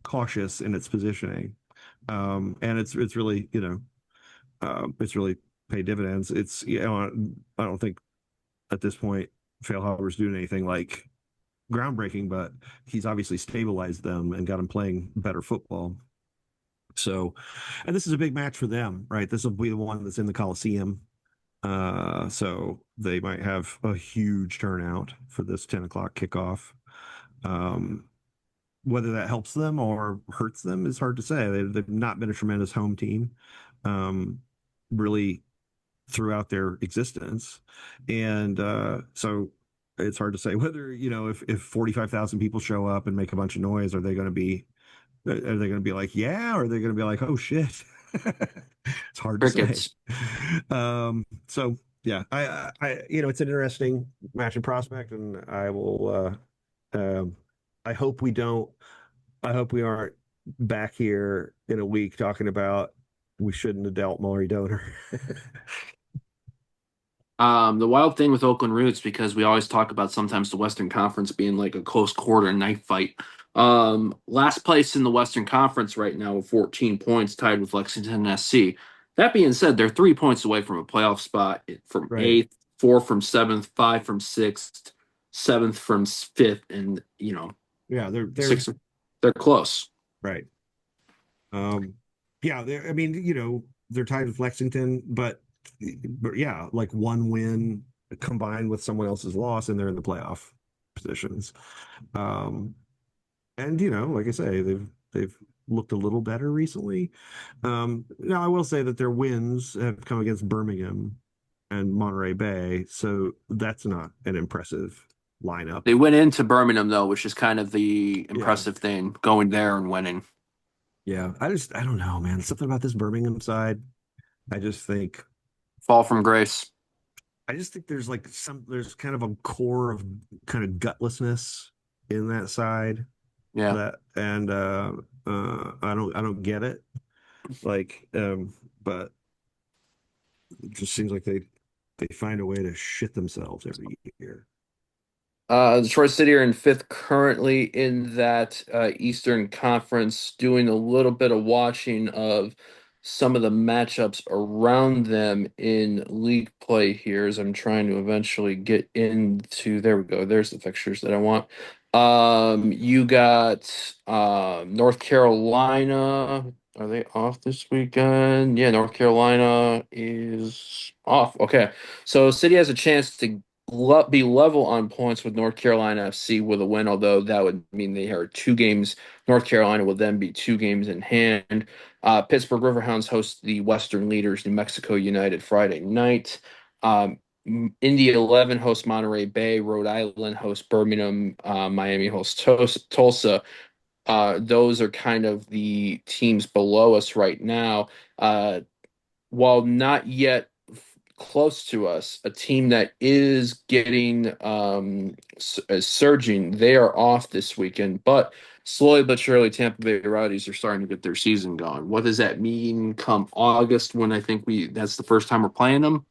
cautious in its positioning, and it's really it's really paid dividends. It's I don't think at this point Failhaber's doing anything like groundbreaking, but he's obviously stabilized them and got them playing better football. So, and this is a big match for them, right? This will be the one that's in the Coliseum. So they might have a huge turnout for this 10 o'clock kickoff. whether that helps them or hurts them is hard to say. They've not been a tremendous home team, um, really throughout their existence, and so it's hard to say whether if 45,000 people show up and make a bunch of noise, are they going to be like, yeah, or are they going to be like, oh shit? It's hard to say. Crickets. So yeah, it's an interesting match and prospect, and I hope we don't. I hope we aren't back here in a week talking about we shouldn't have dealt Maury Donor. The wild thing with Oakland Roots, because we always talk about sometimes the Western Conference being like a close quarter knife fight. Last place in the Western Conference right now with 14 points, tied with Lexington SC. That being said, they're 3 points away from a playoff spot from Right. eighth, four from seventh, five from sixth, seventh from fifth, and Yeah, they're six. They're close. right. Um, yeah, I mean, they're tied with Lexington, but yeah, like one win combined with someone else's loss, and they're in the playoff positions. Um, and like I say, they've looked a little better recently. Now I will say that their wins have come against Birmingham and Monterey Bay, so that's not an impressive lineup. They went into Birmingham though, which is kind of the Yeah. impressive thing, going there and winning. Yeah, I don't know, man. Something about this Birmingham side. I just think Fall from grace. there's like there's kind of a core of kind of gutlessness in that side Yeah. that and I don't get it. Like but it just seems like they find a way to shit themselves every year. Detroit City are in fifth currently in that Eastern Conference, doing a little bit of watching of some of the matchups around them in league play here as I'm trying to eventually get into, there we go, there's the fixtures that I want. You got North Carolina. Are they off this weekend? Yeah, North Carolina is off. Okay. So City has a chance to be level on points with North Carolina FC with a win, although that would mean they are 2 games. North Carolina will then be 2 games in hand. Pittsburgh Riverhounds host the Western leaders, New Mexico United, Friday night. Um, Indy 11 hosts Monterey Bay. Rhode Island hosts Birmingham. Miami hosts Tulsa. Those are kind of the teams below us right now. While not yet close to us, a team that is getting surging. They are off this weekend, but slowly but surely, Tampa Bay Rowdies are starting to get their season going. What does that mean come August when I think that's the first time we're playing them?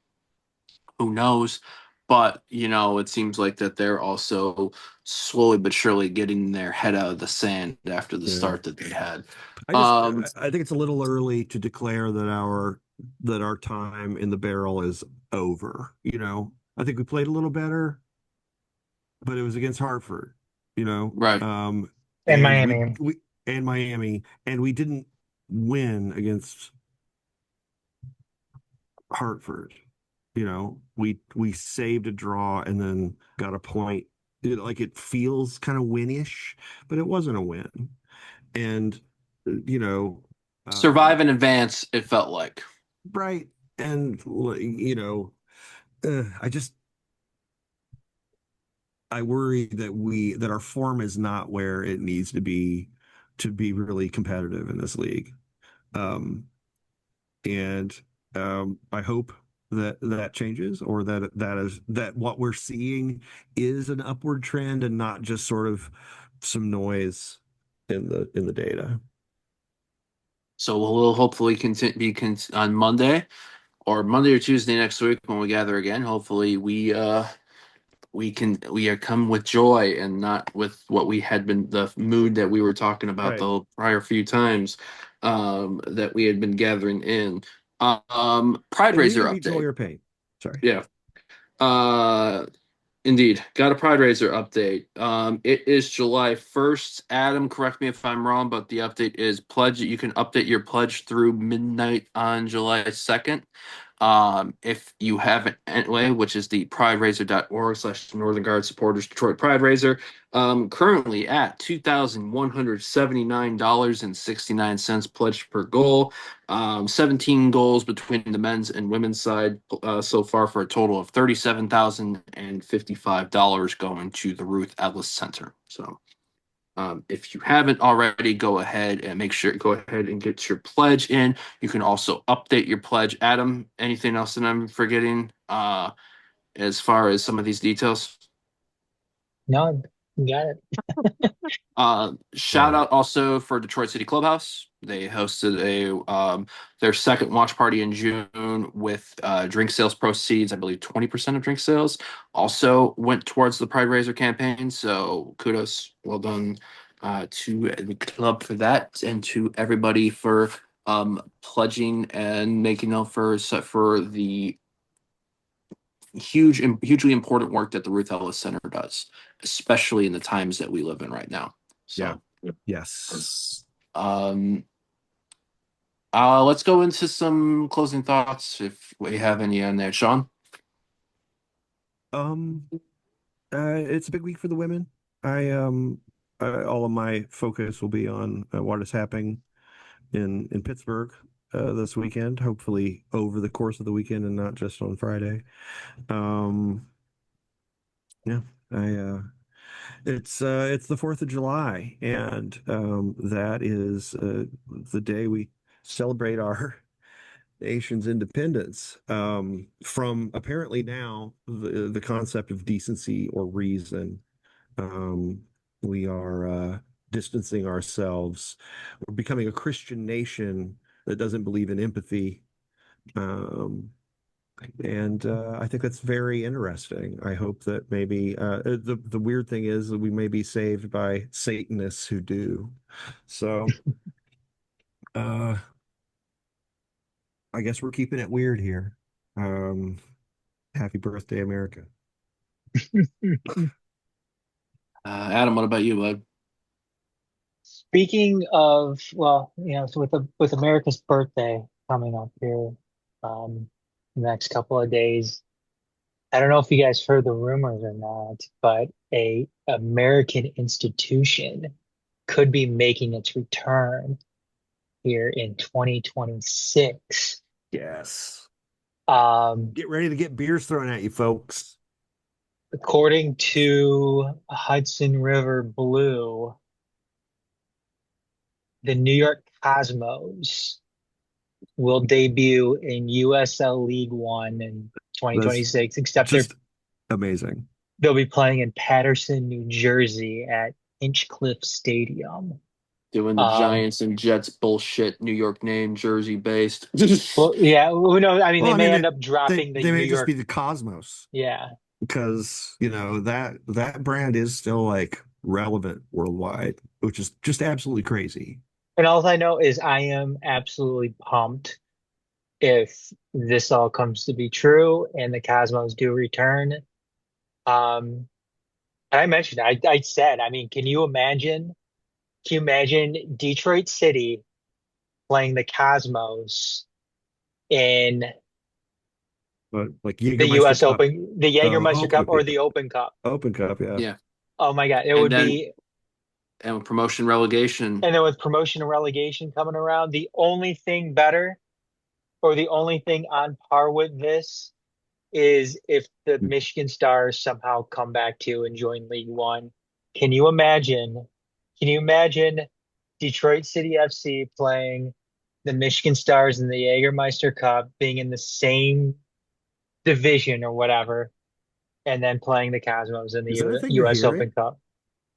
Who knows? But it seems like that they're also slowly but surely getting their head out of the sand after the Yeah. start that they had. I I think it's a little early to declare that our time in the barrel is over. I think we played a little better, but it was against Hartford, you know, Right. And and we Miami. we and Miami, and we didn't win against Hartford. We saved a draw and then got a point. It feels kind of winish, but it wasn't a win. And you know, Survive in advance, it felt like. right. And I just I worry that our form is not where it needs to be really competitive in this league. Um, and I hope that changes, or that what we're seeing is an upward trend and not just sort of some noise in the data. So we'll hopefully on Monday or Monday or Tuesday next week when we gather again. Hopefully we are come with joy and not with what we had been, the mood that we were talking about Right. the prior few times that we had been gathering in. Pride And we Raiser can be joy update. or pain. Sorry. Yeah. Uh Indeed. Got a Pride Raiser update. It is July 1st. Adam, correct me if I'm wrong, but the update is pledge. You can update your pledge through midnight on July 2nd. If you have an anyway, which is the prideraiser.org/Northern Guard supporters Detroit Pride Raiser, currently at $2,179.69 pledged per goal. 17 goals between the men's and women's side so far for a total of $37,055 going to the Ruth Ellis Center. So if you haven't already, go ahead and go ahead and get your pledge in. You can also update your pledge. Adam, anything else that I'm forgetting as far as some of these details? No, you got it. Shout out also for Detroit City Clubhouse. They hosted their second watch party in June with drink sales proceeds. I believe 20% of drink sales also went towards the Pride Raiser campaign. So kudos, well done to the club for that, and to everybody for pledging and making up for the hugely important work that the Ruth Ellis Center does, especially in the times that we live in right now. Yeah. So, Yes. let's go into some closing thoughts if we have any on there. Sean? Um, it's a big week for the women. All of my focus will be on what is happening in Pittsburgh this weekend, hopefully over the course of the weekend and not just on Friday. Um, yeah, I it's the 4th of July, and that is the day we celebrate our nation's independence. From apparently now the concept of decency or reason, um, we are distancing ourselves. We're becoming a Christian nation that doesn't believe in empathy. Um, and I think that's very interesting. I hope that maybe the weird thing is that we may be saved by Satanists who do. So uh, I guess we're keeping it weird here. Um, Happy birthday, America. Adam, what about you, bud? Speaking of, well, so with America's birthday coming up here, the next couple of days, I don't know if you guys heard the rumors or not, but a American institution could be making its return here in 2026. Yes. Um, Get ready to get beers thrown at you, folks. According to Hudson River Blue, the New York Cosmos will debut in USL League One in That's 2026, except just amazing. they'll be playing in Paterson, New Jersey at Hinchcliffe Stadium. Doing the Giants and Jets bullshit, New York name, Jersey based. Well, yeah, who knows? I mean, Well, they I may mean, end up dropping the they New may just be York. the Cosmos Yeah. because that brand is still like relevant worldwide, which is just absolutely crazy. And all I know is I am absolutely pumped if this all comes to be true and the Cosmos do return. Um, I mentioned, I said, I mean, can you imagine Detroit City playing the Cosmos in But like the Jägermeister US Cup, Open, the Jägermeister Cup or yeah, the Open Cup? Open Cup, yeah. Yeah. Oh my God, it And would then be. and promotion relegation. And then with promotion and relegation coming around, the only thing better or the only thing on par with this is if the Michigan Stars somehow come back to and join League One. Can you imagine? Can you imagine Detroit City FC playing the Michigan Stars in the Jägermeister Cup, being in the same division or whatever, and then playing the Cosmos in the Is that a thing you're U.S. hearing? Open Cup?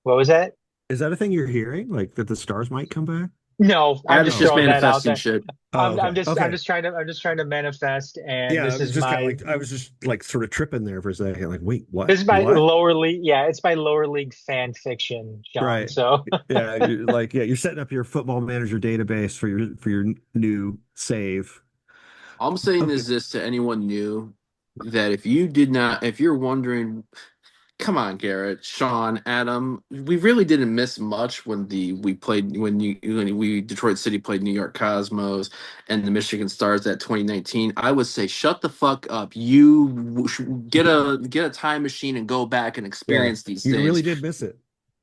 What was that? Is that a thing you're hearing? Like that the stars might come back? No, I'm Adam's just Oh, just throwing that out manifesting there. shit. oh, okay, I'm okay. just trying to manifest, and Yeah, it was just kind of like I was just like sort of tripping there for a second. Like, wait, what? this is my What? lower league. Yeah, it's my lower league fan fiction, Sean. Right. So Yeah, you're setting up your football manager database for your new save. All I'm saying Okay. is this to anyone new that if you're wondering Come on, Garrett, Sean, Adam. We really didn't miss much when we Detroit City played New York Cosmos and the Michigan Stars at 2019. I would say shut the fuck up. Get a time machine and go back and Yeah, experience these you really things. did miss it.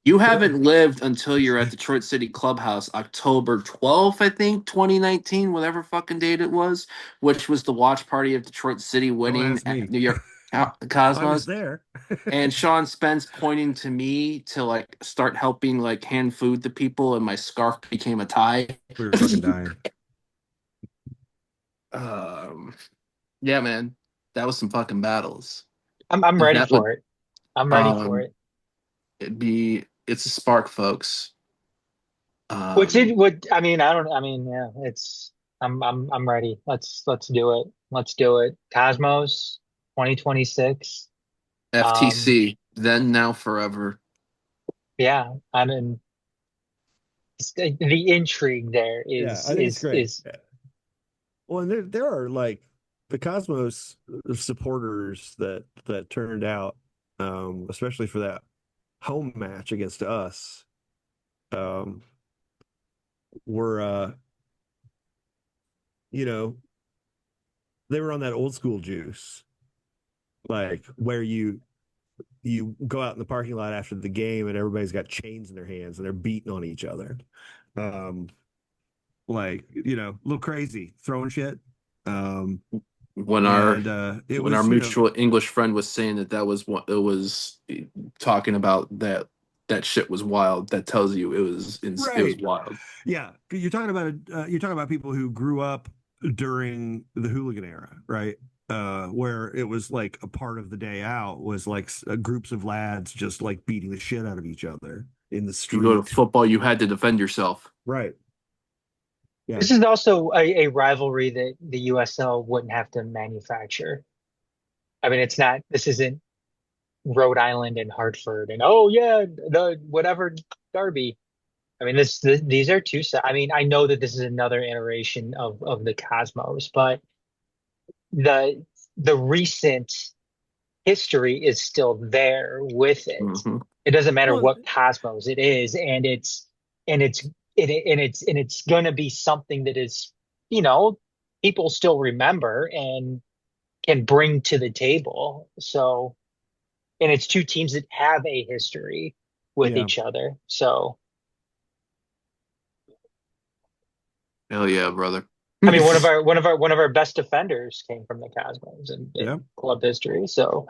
You haven't lived until you're at Detroit City Clubhouse October 12th, I think, 2019, whatever fucking date it was, which was the watch party of Detroit City Don't winning ask at me. New York I was Cosmos. there. And Sean Spence pointing to me to like start helping like hand food to people, and my scarf became a tie. We were fucking dying. um, yeah, man, that was some fucking battles. I'm ready That would for it. I'm ready for um, it. it's a spark, folks. What's it? Um, What I mean, I don't. I mean, yeah, it's. I'm ready. Let's do it. Let's do it. Cosmos, 2026. FTC, then, now, forever. Yeah. I mean, the intrigue there Yeah, is I think it's great. is Yeah. Well, and there are like the Cosmos supporters that turned out, especially for that home match against us, um, were you know, they were on that old school juice, like where you go out in the parking lot after the game and everybody's got chains in their hands and they're beating on each other. Um, like, a little crazy, throwing shit. Um, When our and it when our was, mutual English friend was saying that was what it was talking about, that shit was wild. That tells you it was right. wild. Yeah, you're talking about people who grew up during the hooligan era, right? Where it was like a part of the day out was like groups of lads just like beating the shit out of each other in the If you go to street. football, you had to defend yourself. Right. Yeah. this is also a rivalry that the USL wouldn't have to manufacture. I mean, it's not. This isn't Rhode Island and Hartford, and oh yeah, the whatever Derby. I mean, these are two. I mean, I know that this is another iteration of the Cosmos, but the the recent history is still there with it. Hmm. It doesn't matter Well, what Cosmos it is, and it's it's going to be something that is, you know, people still remember and can bring to the table. So, and it's two teams that have a history with yeah. each other. So, Hell yeah, brother. I mean, one of our best defenders came from the Cosmos Yeah. in club history. So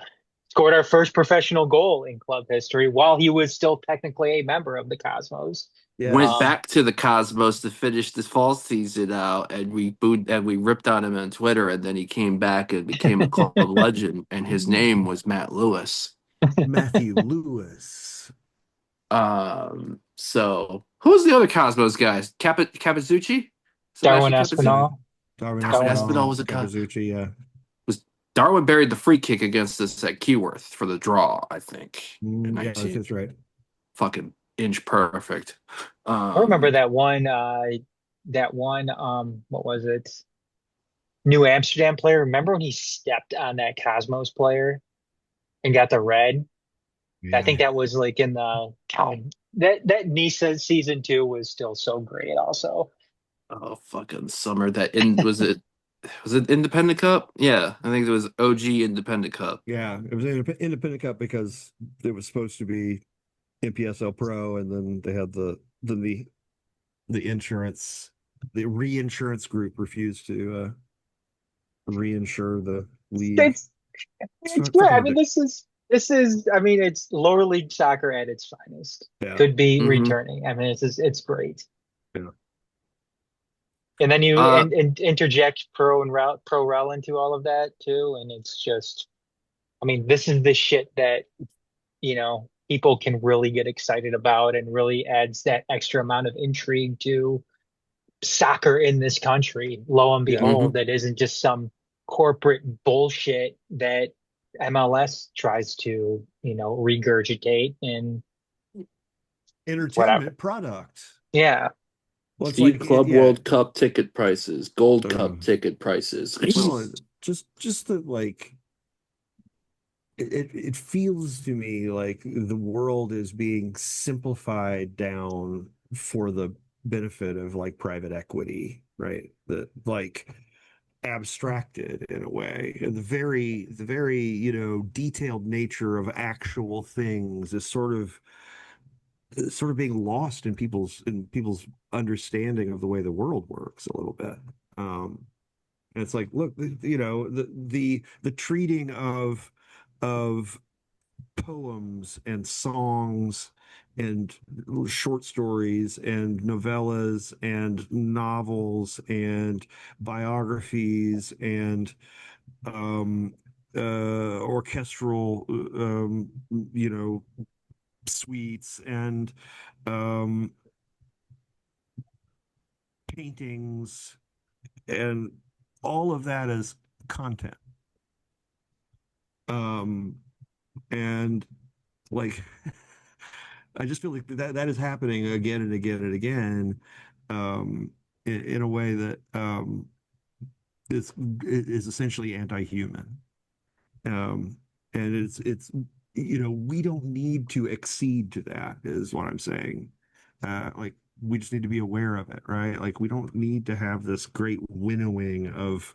scored our first professional goal in club history while he was still technically a member of the Cosmos. Yeah. Went Um, back to the Cosmos to finish this fall season out, and we ripped on him on Twitter, and then he came back and became a club legend, and his name was Matt Lewis. Matthew Lewis. So who's the other Cosmos guys? Capizzucci? Darwin Sebastian Capizzucci? Yeah. Espinal. Darwin Darwin Darwin. Espinal Espinal, was a Capizzucci. Yeah. was Darwin buried the free kick against us at Keyworth for the draw, I think, in Yeah, 19. that's right. Fucking inch perfect. I remember Um, that one, what was it? New Amsterdam player. Remember when he stepped on that Cosmos player and got the red? I Yeah. think that was like in the God, that Nisa season two was still so great also. oh fucking summer that in was it Independent Cup? Yeah, I think it was OG Independent Cup. Yeah. It was an independent cup because it was supposed to be NPSL Pro, and then they had the insurance, the reinsurance group refused to reinsure the league. It's It's it's great. fucking I mean, ridiculous. this is. I mean, it's lower league soccer at its finest. Yeah. Could be Hmm. returning. I mean, it's great. Yeah. And then you Uh, and interject pro rel into all of that too, and it's just. I mean, this is the shit that people can really get excited about and really adds that extra amount of intrigue to soccer in this country. Lo and Yeah. hmm behold, that isn't just some corporate bullshit that MLS tries to, regurgitate and whatever. Entertainment product. Yeah. Well, it's See like Club yeah. World Cup ticket prices, Gold Uh, Cup ticket prices. well, just the like it feels to me like the world is being simplified down for the benefit of like private equity, right? That like abstracted in a way. And the very, detailed nature of actual things is sort of being lost in people's understanding of the way the world works a little bit. And it's like, look, the treating of poems and songs and short stories and novellas and novels and biographies and orchestral you know suites and um paintings and all of that is content. um and like I just feel like that is happening again and again and again, um, in a way that is essentially anti-human. Um, and we don't need to accede to that, is what I'm saying. Like we just need to be aware of it, right? Like we don't need to have this great winnowing of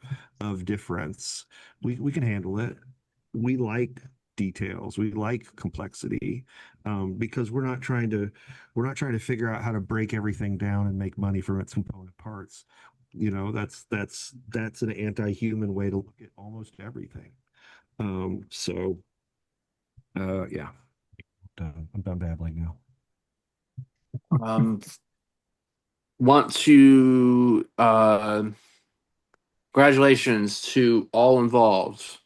difference. We can handle it. We like details. We like complexity, because we're not trying to figure out how to break everything down and make money from its component parts. That's an anti-human way to look at almost everything. Yeah, I'm done babbling now. Um, want to congratulations to all involved.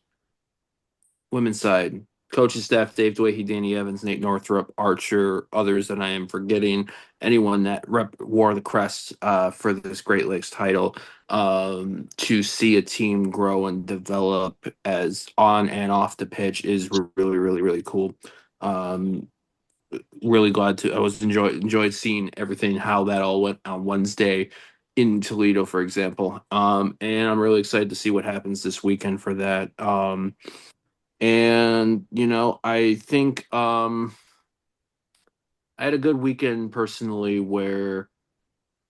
Women's side, coaching staff, Dave Dwahey, Danny Evans, Nate Northrup, Archer, others that I am forgetting, anyone that wore the crest for this Great Lakes title, to see a team grow and develop as on and off the pitch is really, really, really cool. Um, really glad to. I was enjoyed seeing everything how that all went on Wednesday in Toledo, for example. And I'm really excited to see what happens this weekend for that. And I think I had a good weekend personally where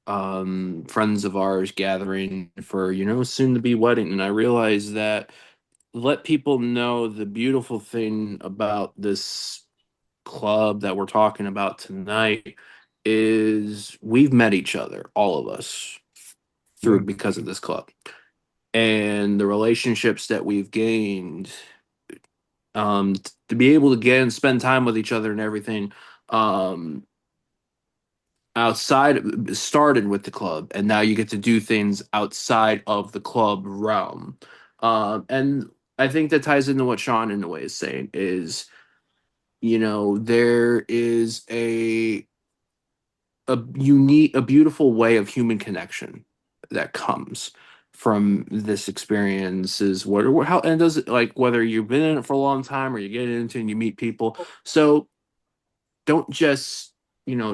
friends of ours gathering for soon to be wedding, and I realized that let people know the beautiful thing about this club that we're talking about tonight is we've met each other, all of us, through Yeah. because of this club, and the relationships that we've gained, to be able to get and spend time with each other and everything, um outside started with the club, and now you get to do things outside of the club realm. And I think that ties into what Sean in a way is saying is, there is a beautiful way of human connection that comes from this experience is how and does it, like, whether you've been in it for a long time or you get into it and you meet people. So don't just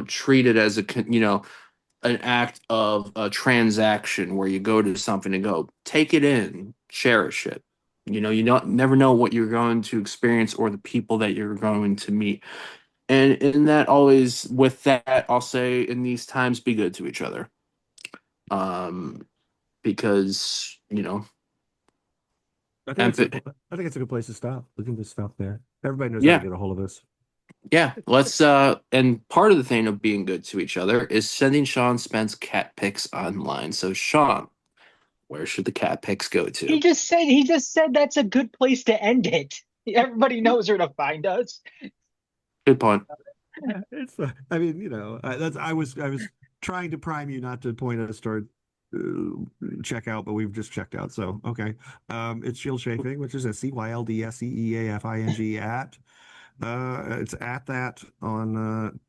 treat it as an act of a transaction where you go to something and go take it in, cherish it. You don't never know what you're going to experience or the people that you're going to meet. And in that, always with that, I'll say in these times, be good to each other. Um, because I think it's a emph- I think it's a good place to stop. We can just stop there. Everybody knows how to yeah, get a hold of us. yeah. Let's and part of the thing of being good to each other is sending Sean Spence cat pics online. So Sean, where should the cat pics go to? He just said that's a good place to end it. Everybody knows where to find us. Good point. I mean, I was trying to prime you not to point us toward check out, but we've just checked out. So okay, it's Shield Chafing, which is a CYLDSEEAFING at. It's at that on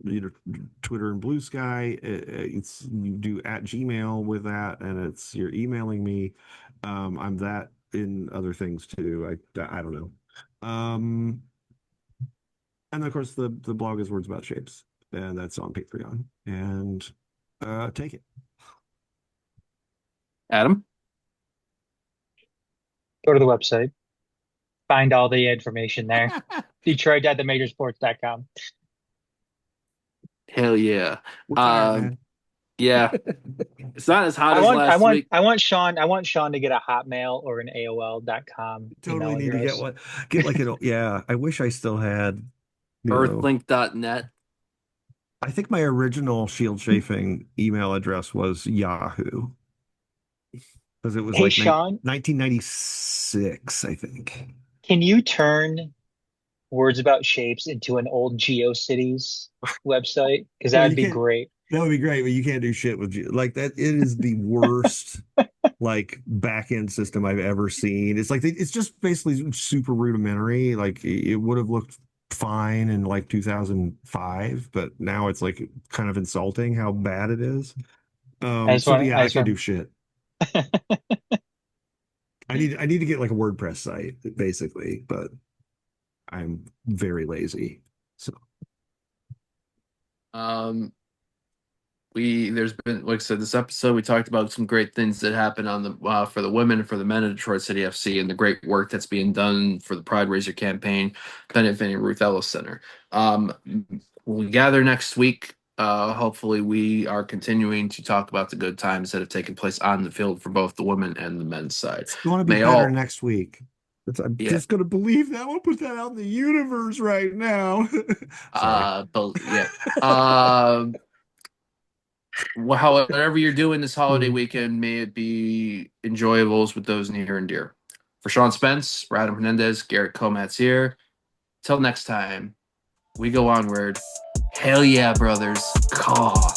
Twitter and Blue Sky. It's you do at Gmail with that, and you're emailing me. I'm that in other things too. I don't know. And of course the blog is Words About Shapes, and that's on Patreon. And take it. Adam? Go to the website. Find all the information there. Detroit.themajorsports.com. Hell yeah. We're tired, Um, man. yeah. It's not as hot I as want I last want week. I want Sean I want Sean to get a Hotmail or an AOL.com email Totally need to get address. one. Get like an yeah. I wish I still had, you know. Earthlink.net. I think my original shield chafing email address was Yahoo because it was Hey like Sean, 1996, I think. can you turn words about shapes into an old GeoCities website? Because Well, that'd you be can't. great. That would be great, but you can't do shit with like that. It is the worst like back end system I've ever seen. It's like it's just basically super rudimentary. Like it would have looked fine in like 2005, but now it's like kind of insulting how bad it is. So yeah, I I just can do want shit. I need to get like a WordPress site basically, but I'm very lazy. So Um, there's been, like I said, this episode we talked about some great things that happen on the for the women and for the men of Detroit City FC and the great work that's being done for the Pride Raiser campaign benefiting Ruth Ellis Center. Um, when we gather next week, hopefully we are continuing to talk about the good times that have taken place on the field for both the women and the men's side. it's going to be May better all, next week. I'm yeah, just going to believe that. We'll put that out in the universe right now. Sorry. but yeah. Um, however you're doing this holiday Mm. weekend, may it be enjoyables with those near and dear. For Sean Spence, Adam Hernandez, Garrett Comatz here. Till next time, we go onward. Hell yeah, brothers. Caw.